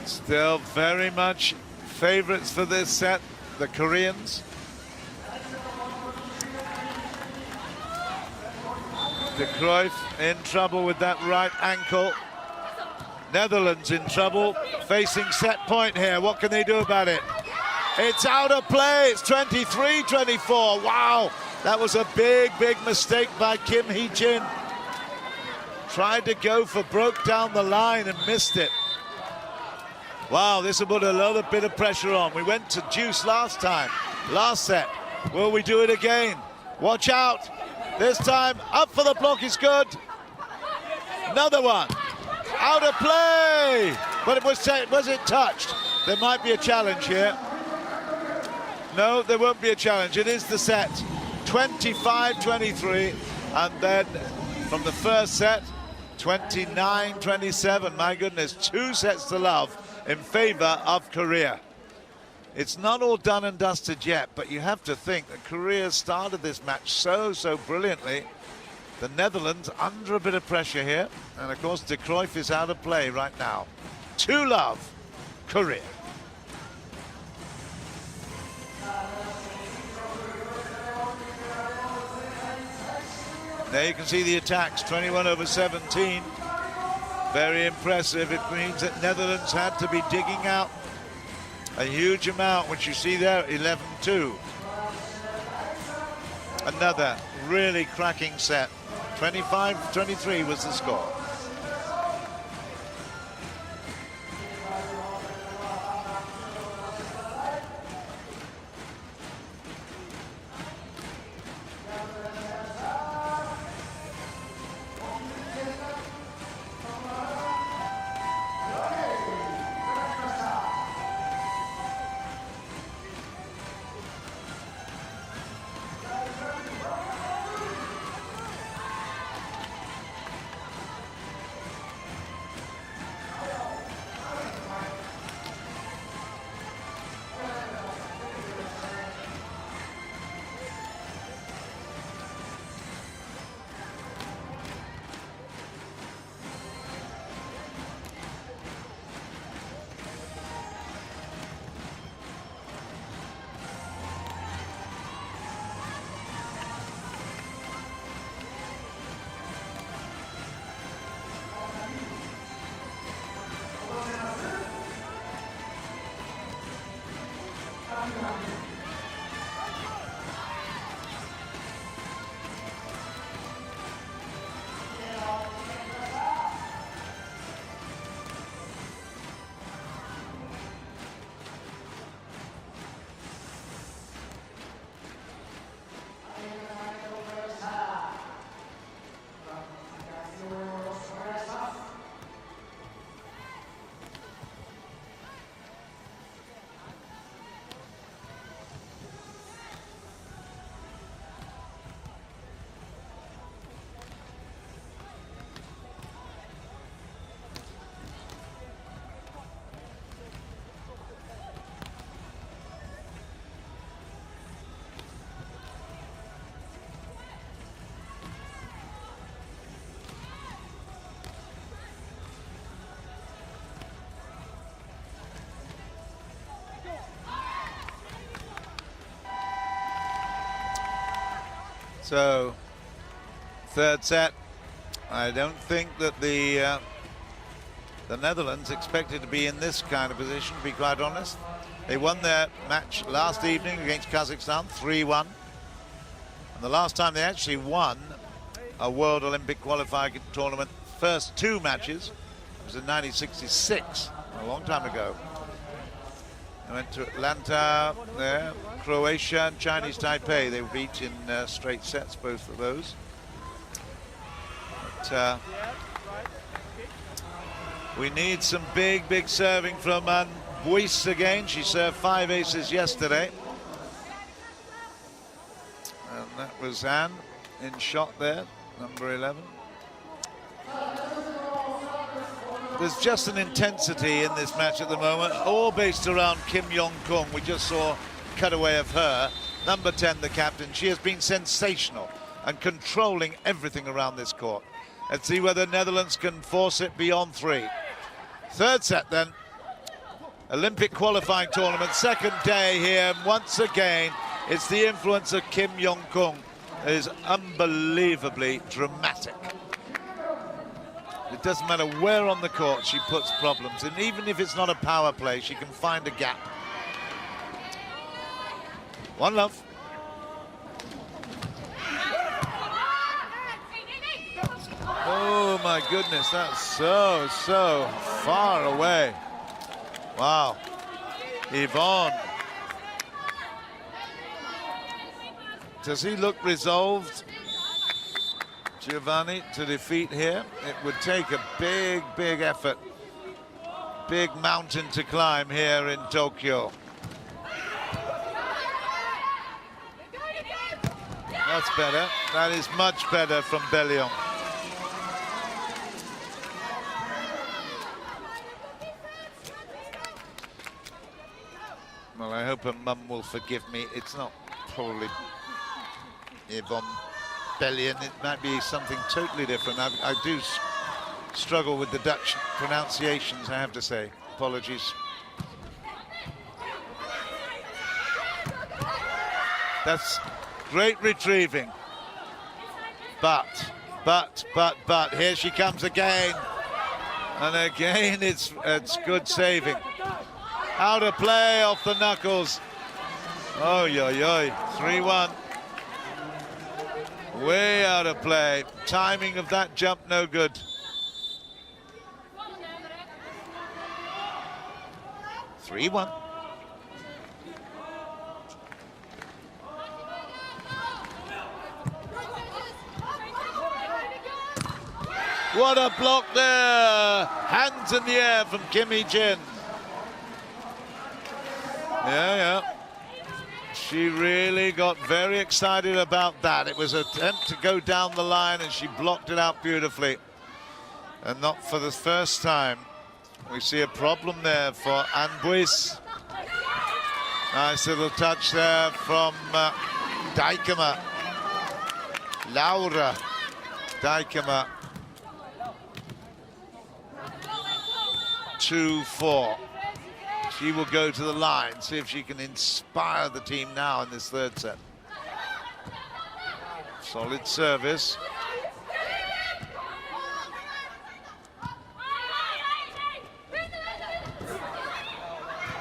Still very much favorites for this set, the Koreans. De Cruyff in trouble with that right ankle. Netherlands in trouble, facing set point here. What can they do about it? It's out of play. It's 23-24. Wow, that was a big, big mistake by Kim Hee-jin. Tried to go for broke down the line and missed it. Wow, this will put another bit of pressure on. We went to deuce last time, last set. Will we do it again? Watch out. This time, up for the block is good. Another one. Out of play. But was it touched? There might be a challenge here. No, there won't be a challenge. It is the set. 25-23. And then from the first set, 29-27. My goodness, 2 sets to love in favor of Korea. It's not all done and dusted yet, but you have to think that Korea started this match so brilliantly. The Netherlands under a bit of pressure here, and of course De Cruyff is out of play right now. 2-love, Korea. There you can see the attacks, 21-17. Very impressive. It means that Netherlands had to be digging out a huge amount, which you see there, 11-2. Another really cracking set. 25-23 was the score. So, third set. I don't think that the Netherlands expected to be in this kind of position, to be quite honest. They won their match last evening against Kazakhstan, 3-1. And the last time they actually won a World Olympic qualifying tournament, first 2 matches, was in 1966, a long time ago. They went to Atlanta there, Croatia and Chinese Taipei. They were beat in straight sets, both of those. But we need some big serving from Buis again. She served 5 aces yesterday. And that was Anne in shot there, number 11. There's just an intensity in this match at the moment, all based around Kim Yong-kung. We just saw a cutaway of her. Number 10, the captain. She has been sensational and controlling everything around this court. Let's see whether Netherlands can force it beyond 3. Third set then. Olympic qualifying tournament, second day here. And once again, it's the influence of Kim Yong-kung that is unbelievably dramatic. It doesn't matter where on the court she puts problems, and even if it's not a power play, she can find a gap. 1-love. Oh my goodness, that's so far away. Wow. Yvonne. Does he look resolved, Giovanni, to defeat here? It would take a big effort, big mountain to climb here in Tokyo. That's better. That is much better from Bellion. Well, I hope her mum will forgive me. It's not probably Yvonne Bellion. It might be something totally different. I do struggle with the Dutch pronunciations, I have to say. Apologies. That's great retrieving. But, here she comes again. And again, it's good saving. Out of play off the knuckles. Oh, yo, 3-1. Way out of play. Timing of that jump, no good. (3-1). What a block there! Hands in the air from Kim Hee-jin. Yeah. She really got very excited about that. It was an attempt to go down the line and she blocked it out beautifully. And not for the first time. We see a problem there for Anne Buys. Nice little touch there from Dijkema. Laura Dijkema. 2-4. She will go to the line, see if she can inspire the team now in this third set. Solid service.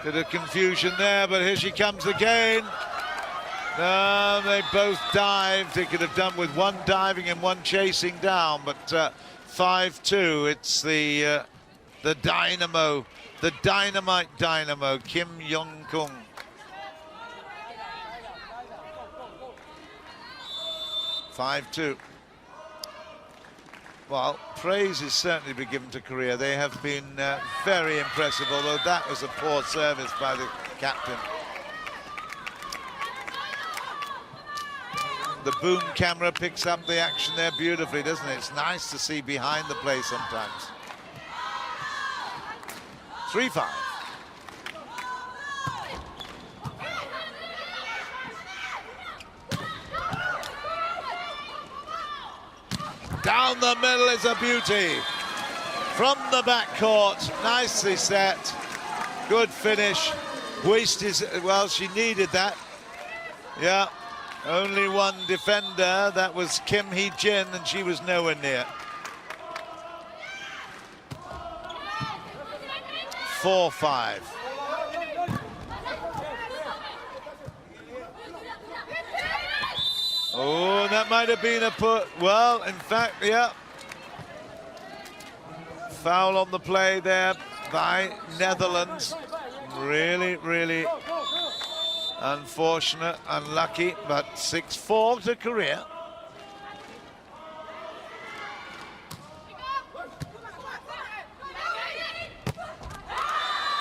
Bit of confusion there, but here she comes again. They both dived. They could have done with one diving and one chasing down, but 5-2. It's the dynamo. The dynamite dynamo, Kim Yong-kung. (5-2). Well, praise is certainly be given to Korea. They have been very impressive, although that was a poor service by the captain. The boom camera picks up the action there beautifully, doesn't it? It's nice to see behind the play sometimes. 3-5. Down the middle is a beauty. From the backcourt, nicely set. Good finish. Waste is, well, she needed that. Yeah, only one defender. That was Kim Hee-jin, and she was nowhere near. 4-5. Oh, that might have been a put. Well, in fact, yeah. Foul on the play there by Netherlands. Really unfortunate, unlucky, but 6-4 to Korea.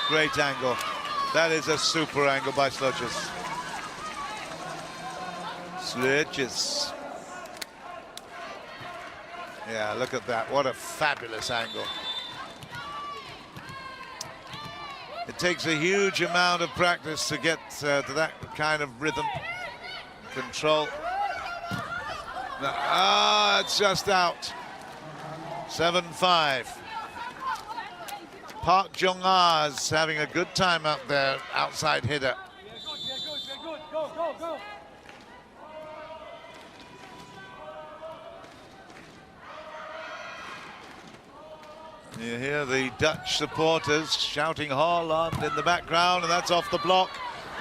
Great angle. That is a super angle by Slutjes. Slutjes. Yeah, look at that. What a fabulous angle. It takes a huge amount of practice to get to that kind of rhythm, control. It's just out. 7-5. Park Jong-ah's having a good time up there, outside hitter. Very good. Go. You hear the Dutch supporters shouting Haaland in the background, and that's off the block.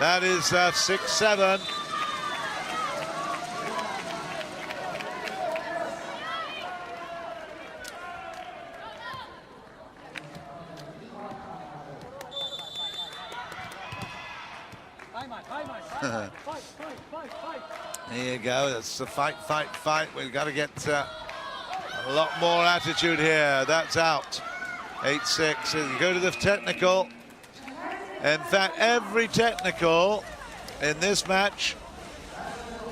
That is 6-7. Fight. Here you go, that's the fight. We've got to get a lot more attitude here. That's out. 8-6. You go to the technical. In fact, every technical in this match,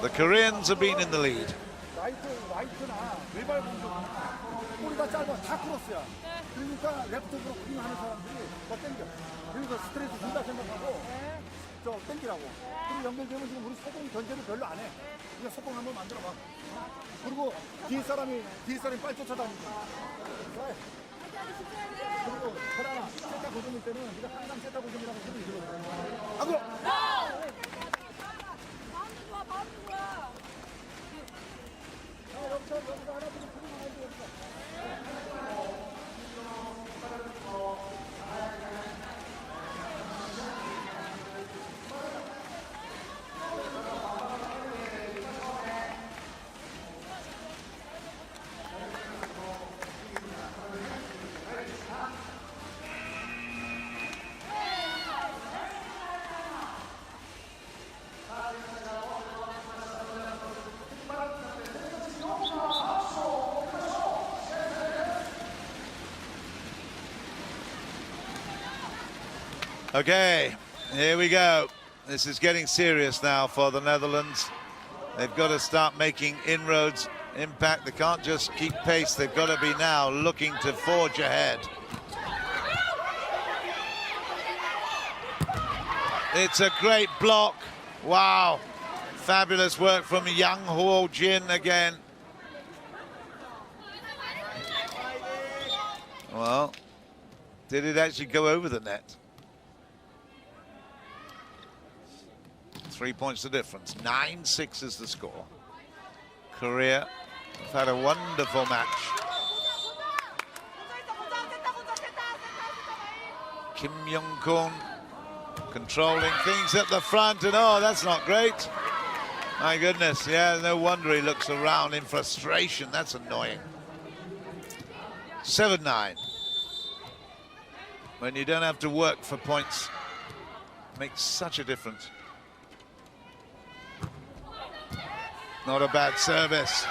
the Koreans have been in the lead. 라이트나 외발 공격은 꼬리가 짧아 다 크로스야. 그러니까 레프트로 윙하는 사람들이 더 땡겨. 그래서 스트레이트 준다 생각하고 저 땡기라고. 그리고 연결되면 지금 우리 소공 견제를 별로 안 해. 그냥 소공 한번 만들어봐. 그리고 뒤에 사람이 빨리 쫓아다니고. 그리고 하나 세타 고정일 때는 우리가 항상 세타 고정이라고 소리 들어요. 안 그래? Okay, here we go. This is getting serious now for the Netherlands. They've got to start making inroads, impact. They can't just keep pace. They've got to be now looking to forge ahead. It's a great block. Wow. Fabulous work from Yang Ho Jin again. Well, did it actually go over the net? 3 points the difference. 9-6 is the score. Korea have had a wonderful match. Kim Young-kun controlling things at the front, and oh, that's not great. My goodness, yeah, no wonder he looks around in frustration. That's annoying. 7-9. When you don't have to work for points, makes such a difference. Not a bad service.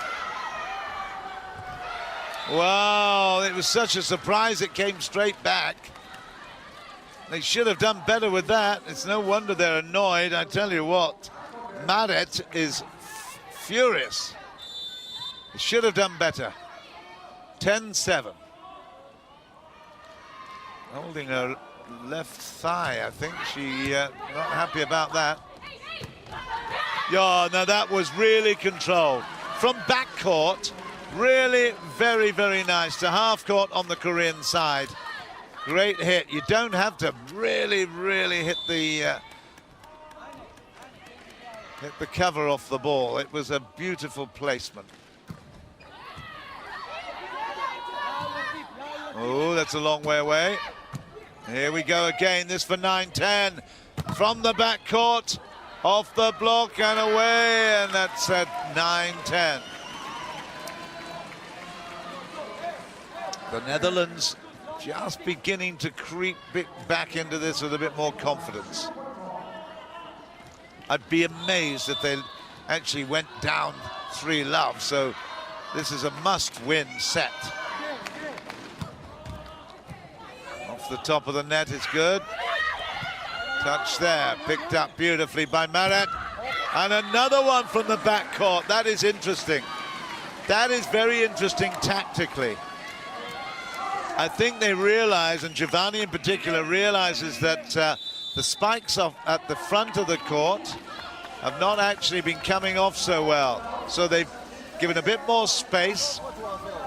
Wow, it was such a surprise it came straight back. They should have done better with that. It's no wonder they're annoyed. I tell you what, Maret is furious. They should have done better. 10-7. Holding her left thigh, I think. She not happy about that. Yeah, now that was really controlled. From backcourt, really very, very nice. To half court on the Korean side. Great hit. You don't have to really, really hit the cover off the ball. It was a beautiful placement. Oh, that's a long way away. Here we go again. This for 9-10. From the backcourt. Off the block and away, and that's at 9-10. The Netherlands just beginning to creep back into this with a bit more confidence. I'd be amazed if they actually went down 3-love, so this is a must-win set. Off the top of the net, it's good. Touch there, picked up beautifully by Maret. And another one from the backcourt. That is interesting. That is very interesting tactically. I think they realize, and Giovanni in particular realizes that the spikes at the front of the court have not actually been coming off so well. So they've given a bit more space,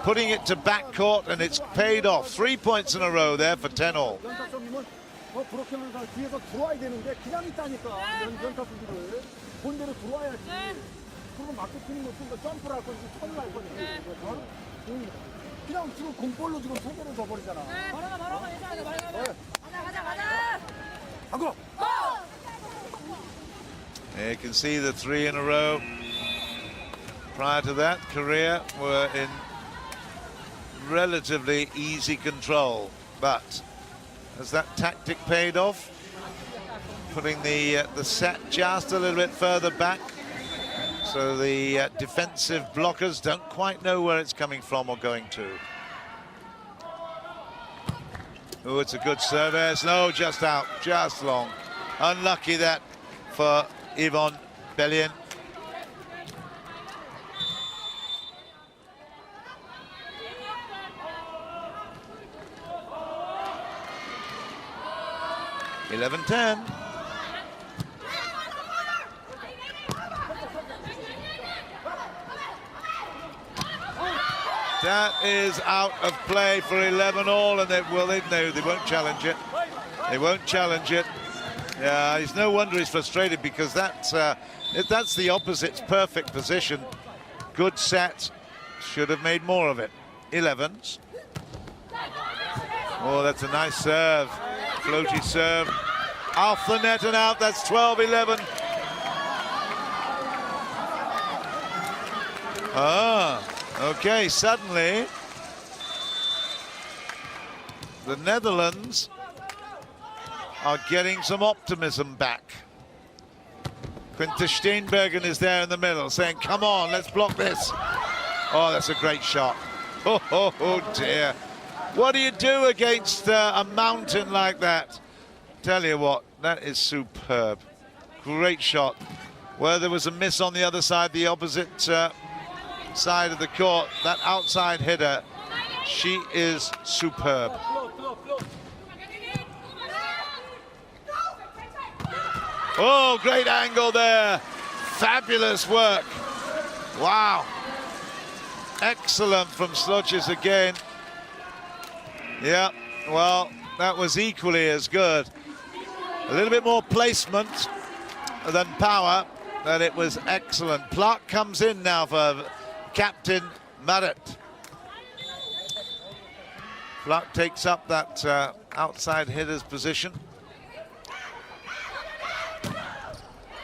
putting it to backcourt, and it's paid off. 3 points in a row there for 10-all. 연타점이면 브로킹을 뒤에서 들어와야 되는데 그냥 있다니까. 연타 수비를 본대로 들어와야지. 그리고 마케팅이 못하니까 점프를 할 거지, 턴을 할 거지. 그냥 지금 공볼로 지금 3개를 줘버리잖아. 바로가 가자. 하고. You can see the 3 in a row. Prior to that, Korea were in relatively easy control, but has that tactic paid off? Putting the set just a little bit further back, so the defensive blockers don't quite know where it's coming from or going to. Oh, it's a good service. No, just out, just long. Unlucky that for Yvonne Bellion. (11-10). That is out of play for 11-all, and they won't challenge it. They won't challenge it. Yeah, it's no wonder he's frustrated, because that's the opposite's perfect position. Good set. Should have made more of it. 11s. Oh, that's a nice serve. Floaty serve. Off the net and out. That's 12-11. Okay, suddenly the Netherlands are getting some optimism back. Quinta Steenbergen is there in the middle saying, come on, let's block this. Oh, that's a great shot. Oh dear. What do you do against a mountain like that? Tell you what, that is superb. Great shot. Where there was a miss on the other side, the opposite side of the court, that outside hitter, she is superb. Oh, great angle there. Fabulous work. Wow. Excellent from Sloches again. Yeah, well, that was equally as good. A little bit more placement than power, but it was excellent. Clark comes in now for Captain Marat. Clark takes up that outside hitter's position.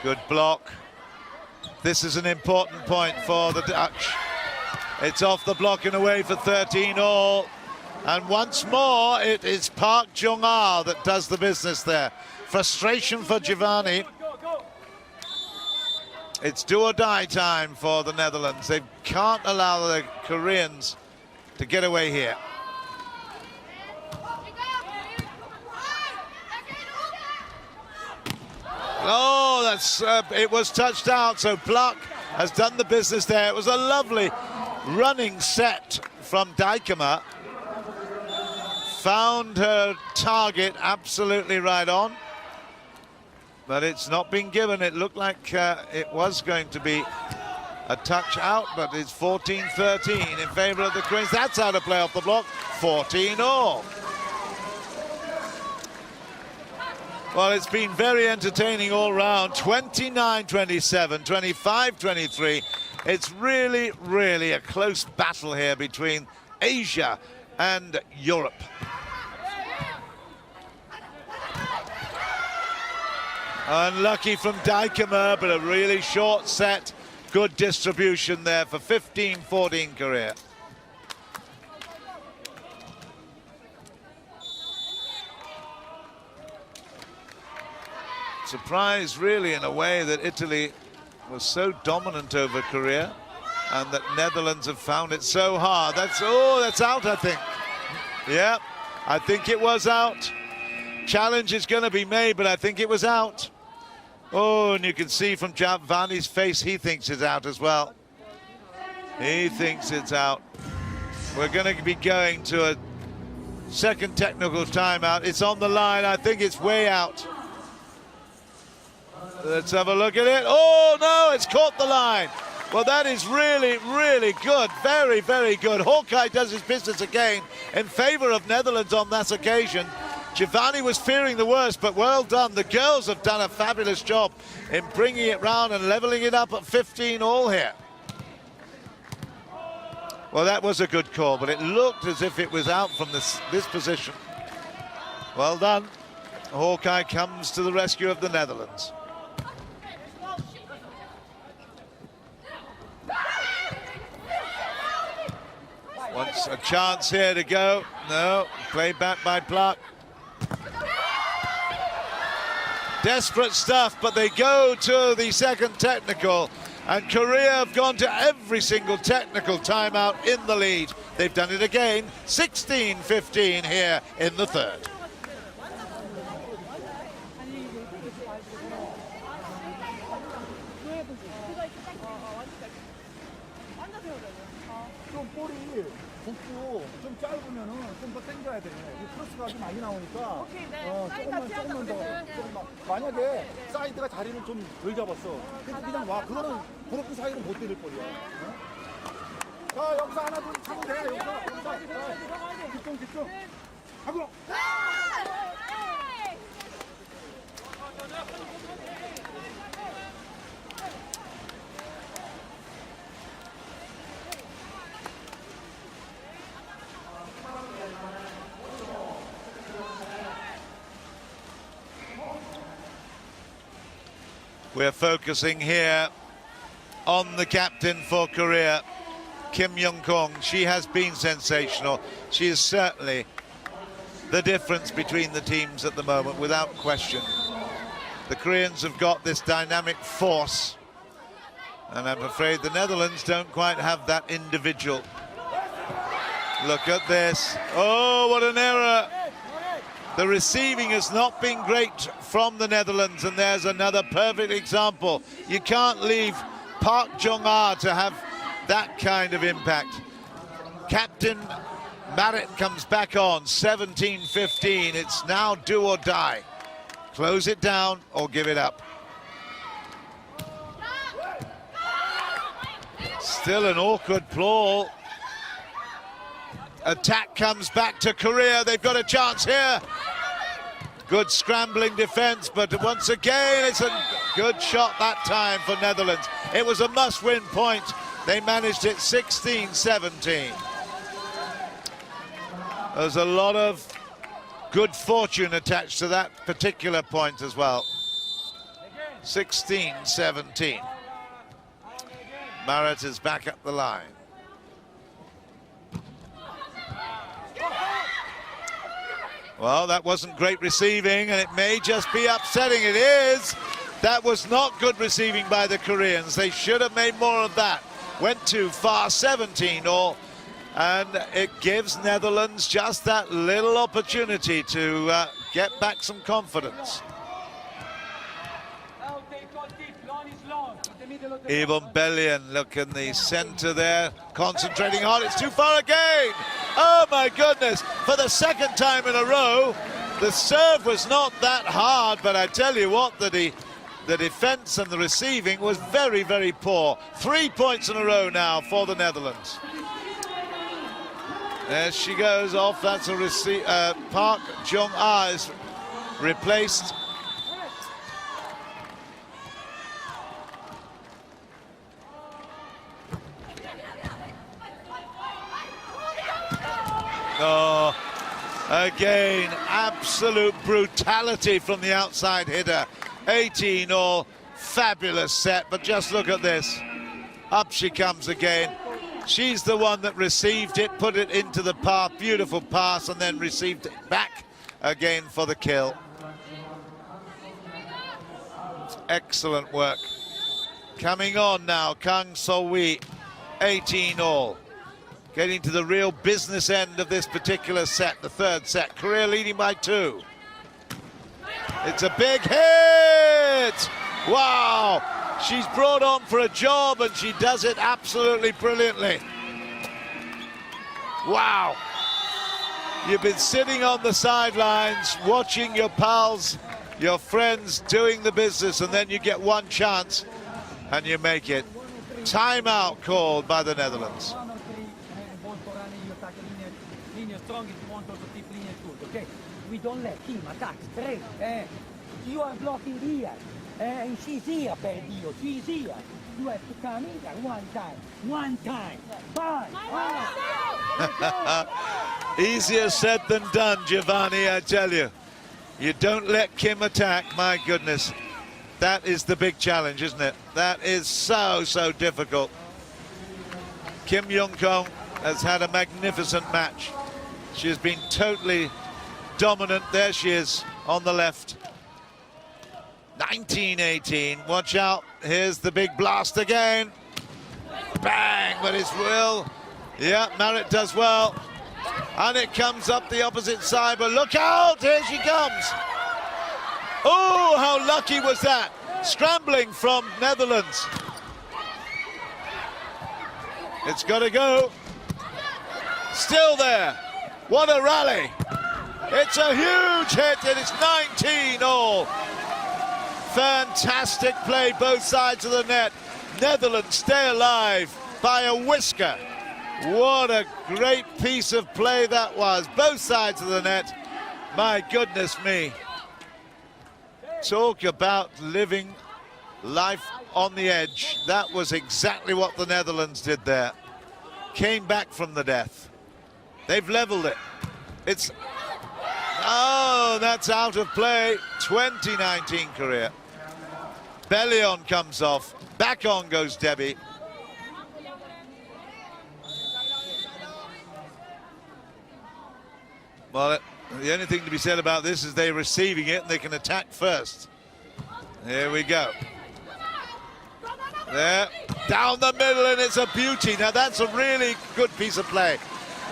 Good block. This is an important point for the Dutch. It's off the block and away for 13-all. And once more, it is Park Jung-ah that does the business there. Frustration for Giovanni. It's do or die time for the Netherlands. They can't allow the Koreans to get away here. Oh, that's it was touched out, so Pluck has done the business there. It was a lovely running set from Dijkema. Found her target absolutely right on, but it's not been given. It looked like it was going to be a touch out, but it's 14-13 in favor of the Koreans. That's how to play off the block. 14-all. Well, it's been very entertaining all round. 29-27, 25-23. It's really, really a close battle here between Asia and Europe. Unlucky from Dijkema, but a really short set. Good distribution there for 15-14 Korea. Surprised really in a way that Italy was so dominant over Korea and that Netherlands have found it so hard. That's out, I think. Yeah, I think it was out. Challenge is going to be made, but I think it was out. Oh, and you can see from Giovanni's face, he thinks it's out as well. He thinks it's out. We're going to be going to a second technical timeout. It's on the line. I think it's way out. Let's have a look at it. Oh, no, it's caught the line. Well, that is really, really good. Very, very good. Hawkeye does his business again in favor of Netherlands on that occasion. Giovanni was fearing the worst, but well done. The girls have done a fabulous job in bringing it round and leveling it up at 15 all here. Well, that was a good call, but it looked as if it was out from this position. Well done. Hawkeye comes to the rescue of the Netherlands. Wants a chance here to go. No, played back by Clark. Desperate stuff, but they go to the second technical, and Korea have gone to every single technical timeout in the lead. They've done it again, 16-15 here in the third. 좀 볼이 붓고 좀 짧으면은 좀 더 당겨야 돼. 이 크로스가 아주 많이 나오니까 조금만 더. 만약에 사이드가 자리를 좀 덜 잡았어. 그냥 와. 그거는 브로크 사이로 못 때릴 볼이야. 자, 여기서 하나 둘 차면 돼. 여기서 집중. 하고. We're focusing here on the captain for Korea, Kim Young-kong. She has been sensational. She is certainly the difference between the teams at the moment, without question. The Koreans have got this dynamic force, and I'm afraid the Netherlands don't quite have that individual. Look at this. Oh, what an error. The receiving has not been great from the Netherlands, and there's another perfect example. You can't leave Park Jong-ah to have that kind of impact. Captain Marit comes back on, 17-15. It's now do or die. Close it down or give it up. Still an awkward ball. Attack comes back to Korea. They've got a chance here. Good scrambling defense, but once again, it's a good shot that time for Netherlands. It was a must-win point. They managed it 16-17. There's a lot of good fortune attached to that particular point as well. 16-17. Marit is back up the line. Well, that wasn't great receiving, and it may just be upsetting. It is. That was not good receiving by the Koreans. They should have made more of that. Went too far, 17 all, and it gives Netherlands just that little opportunity to get back some confidence. Yvonne Bellion, look in the center there, concentrating hard. It's too far again. Oh my goodness, for the second time in a row. The serve was not that hard, but I tell you what, the defense and the receiving was very, very poor. 3 points in a row now for the Netherlands. There she goes off. That's a Park Jong-ah is replaced. Oh, again, absolute brutality from the outside hitter. 18 all, fabulous set, but just look at this. Up she comes again. She's the one that received it, put it into the path, beautiful pass, and then received it back again for the kill. Excellent work. Coming on now, Kang So-wee, 18 all. Getting to the real business end of this particular set, the third set. Korea leading by 2. It's a big hit! Wow! She's brought on for a job, and she does it absolutely brilliantly. Wow! You've been sitting on the sidelines, watching your pals, your friends doing the business, and then you get one chance, and you make it. Timeout called by the Netherlands. 1 or 3 Voltorani, you attack linear strong if you want also keep linear good, okay? We don't let him attack straight. You are blocking here. And she's here, per Dio, she's here. You have to come in there one time. Bye. Easier said than done, Giovanni, I tell you. You don't let Kim attack, my goodness. That is the big challenge, isn't it? That is so difficult. Kim Young-kong has had a magnificent match. She has been totally dominant. There she is on the left. 19-18, watch out. Here's the big blast again. Bang, but it's Will. Yeah, Merritt does well. And it comes up the opposite side, but look out, here she comes. Oh, how lucky was that? Scrambling from Netherlands. It's got to go. Still there. What a rally. It's a huge hit, and it's 19 all. Fantastic play, both sides of the net. Netherlands stay alive by a whisker. What a great piece of play that was. Both sides of the net. My goodness me. Talk about living life on the edge. That was exactly what the Netherlands did there. Came back from the death. They've leveled it. It's... Oh, that's out of play. 2019 Korea. Belly on comes off. Back on goes Debbie. Well, the only thing to be said about this is they're receiving it and they can attack first. Here we go. There, down the middle, and it's a beauty. Now that's a really good piece of play.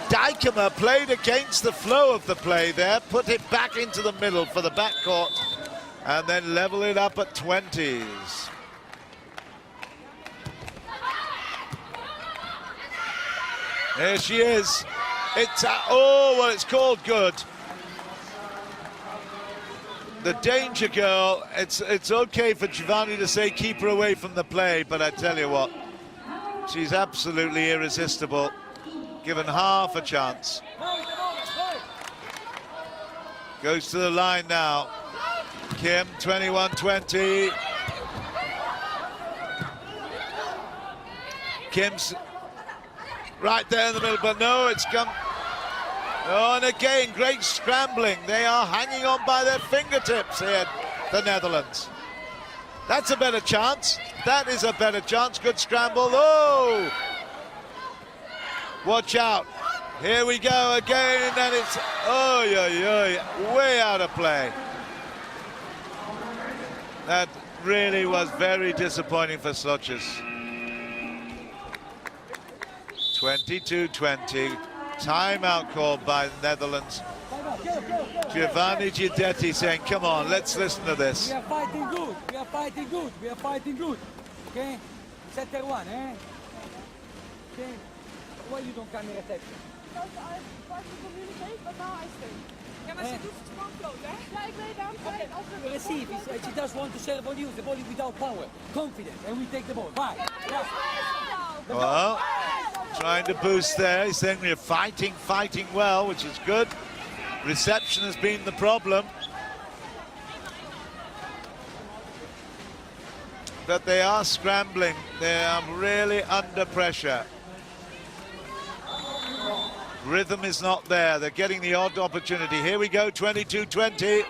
Dijkema played against the flow of the play there, put it back into the middle for the backcourt, and then level it up at 20s. There she is. It's oh, well, it's called good. The danger girl, it's okay for Giovanni to say keep her away from the play, but I tell you what, she's absolutely irresistible, given half a chance. Goes to the line now. Kim, 21-20. Kim's right there in the middle, but no, it's come. Oh, and again, great scrambling. They are hanging on by their fingertips here, the Netherlands. That's a better chance. That is a better chance. Good scramble. Oh! Watch out. Here we go again, and then it's, oh, way out of play. That really was very disappointing for Sloches. 22-20. Timeout called by the Netherlands. Giovanni Giudetti saying, come on, let's listen to this. We are fighting good. We are fighting good. We are fighting good. Okay? Center one, eh? Okay. Why you don't come in reception? Because I tried to communicate, but now I stay. Ja, maar ze doet het gewoon kloot, hè? Ja, ik weet daarom zei ik als we... Receive. She does want to serve on you. The ball is without power. Confident. And we take the ball. Bye. Well, trying to boost there. He's saying we're fighting well, which is good. Reception has been the problem. But they are scrambling. They are really under pressure. Rhythm is not there. They're getting the odd opportunity. Here we go, 22-20.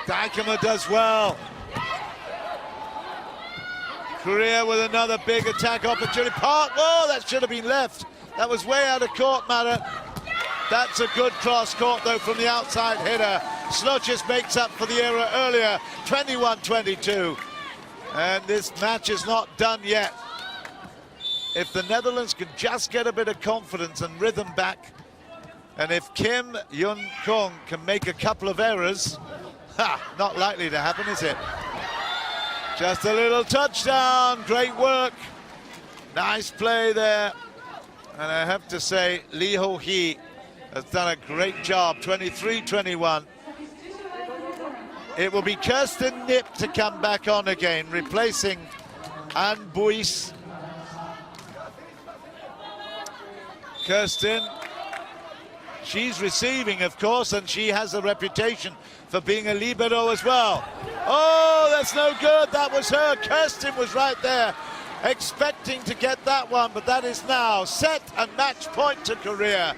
Dijkema does well. Korea with another big attack opportunity. Park, oh, that should have been left. That was way out of court, Mara. That's a good cross court, though, from the outside hitter. Sloches makes up for the error earlier, 21-22. And this match is not done yet. If the Netherlands can just get a bit of confidence and rhythm back, and if Kim Young-kong can make a couple of errors, not likely to happen, is it? Just a little touchdown, great work. Nice play there. And I have to say, Lee Ho-hee has done a great job, 23-21. It will be Kirsten Nip to come back on again, replacing and Buis. Kirsten, she's receiving, of course, and she has a reputation for being a libero as well. Oh, that's no good. That was her. Kirsten was right there, expecting to get that one, but that is now set and match point to Korea.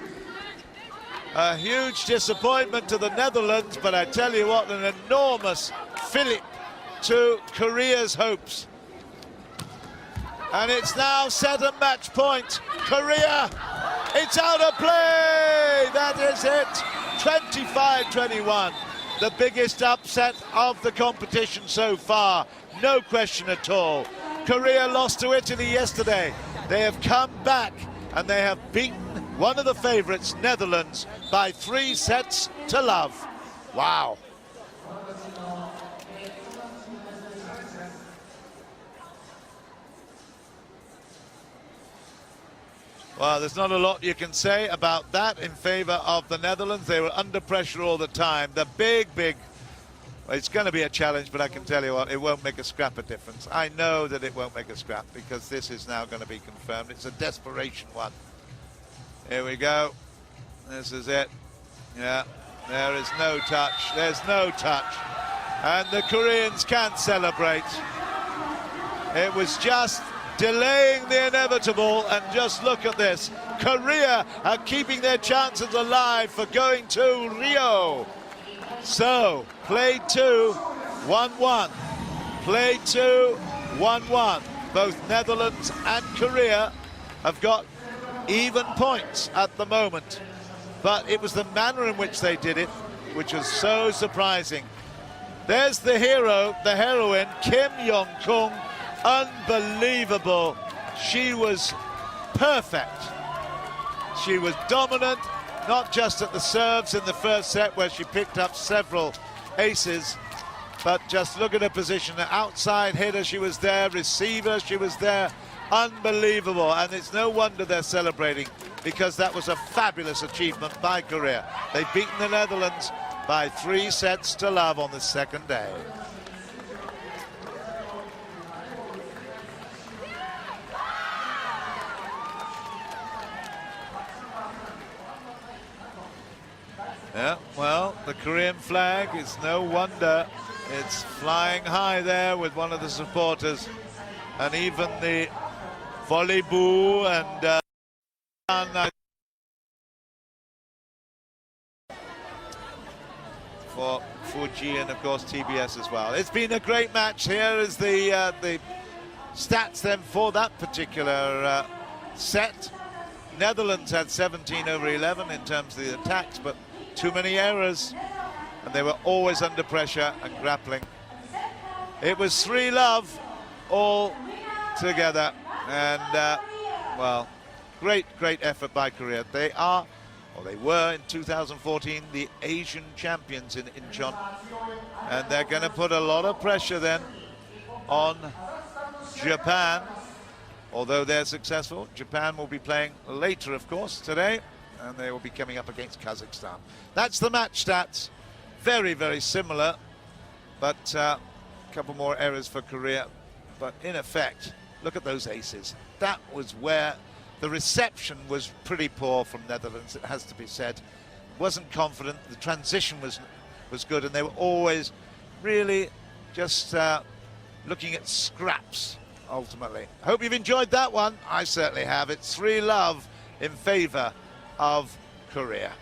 A huge disappointment to the Netherlands, but I tell you what, an enormous fillip to Korea's hopes. And it's now set and match point. Korea, it's out of play. That is it. 25-21. The biggest upset of the competition so far. No question at all. Korea lost to Italy yesterday. They have come back and they have beaten one of the favourites, Netherlands, by 3 sets to love. Wow. Well, there's not a lot you can say about that in favour of the Netherlands. They were under pressure all the time. The big, it's going to be a challenge, but I can tell you what, it won't make a scrap of difference. I know that it won't make a scrap because this is now going to be confirmed. It's a desperation one. Here we go. This is it. Yeah, there is no touch. There's no touch. And the Koreans can't celebrate. It was just delaying the inevitable, and just look at this. Korea are keeping their chances alive for going to Rio. So, played 2, 1-1. Played 2, 1-1. Both Netherlands and Korea have got even points at the moment. But it was the manner in which they did it which was so surprising. There's the hero, the heroine, Kim Yong-kung. Unbelievable. She was perfect. She was dominant, not just at the serves in the first set where she picked up several aces, but just look at her position. Outside hitter, she was there. Receiver, she was there. Unbelievable. And it's no wonder they're celebrating, because that was a fabulous achievement by Korea. They've beaten the Netherlands by 3 sets to love on the second day. Yeah, well, the Korean flag is no wonder. It's flying high there with one of the supporters. And even the Volleyball and for Fuji and, of course, TBS as well. It's been a great match. Here is the stats then for that particular set. Netherlands had 17/11 in terms of the attacks, but too many errors, and they were always under pressure and grappling. It was 3-love all together, and well, great effort by Korea. They are, or they were in 2014, the Asian champions in Incheon, and they're going to put a lot of pressure then on Japan. Although they're successful, Japan will be playing later, of course, today, and they will be coming up against Kazakhstan. That's the match stats. Very, very similar, but a couple more errors for Korea. But in effect, look at those aces. That was where the reception was pretty poor from Netherlands, it has to be said. Wasn't confident, the transition was good, and they were always really just looking at scraps, ultimately. Hope you've enjoyed that one. I certainly have. It's 3-love in favour of Korea.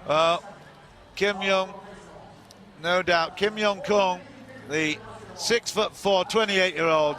Well, Kim Yong, no doubt, Kim Yong-kung, the 6'4", 28-year-old.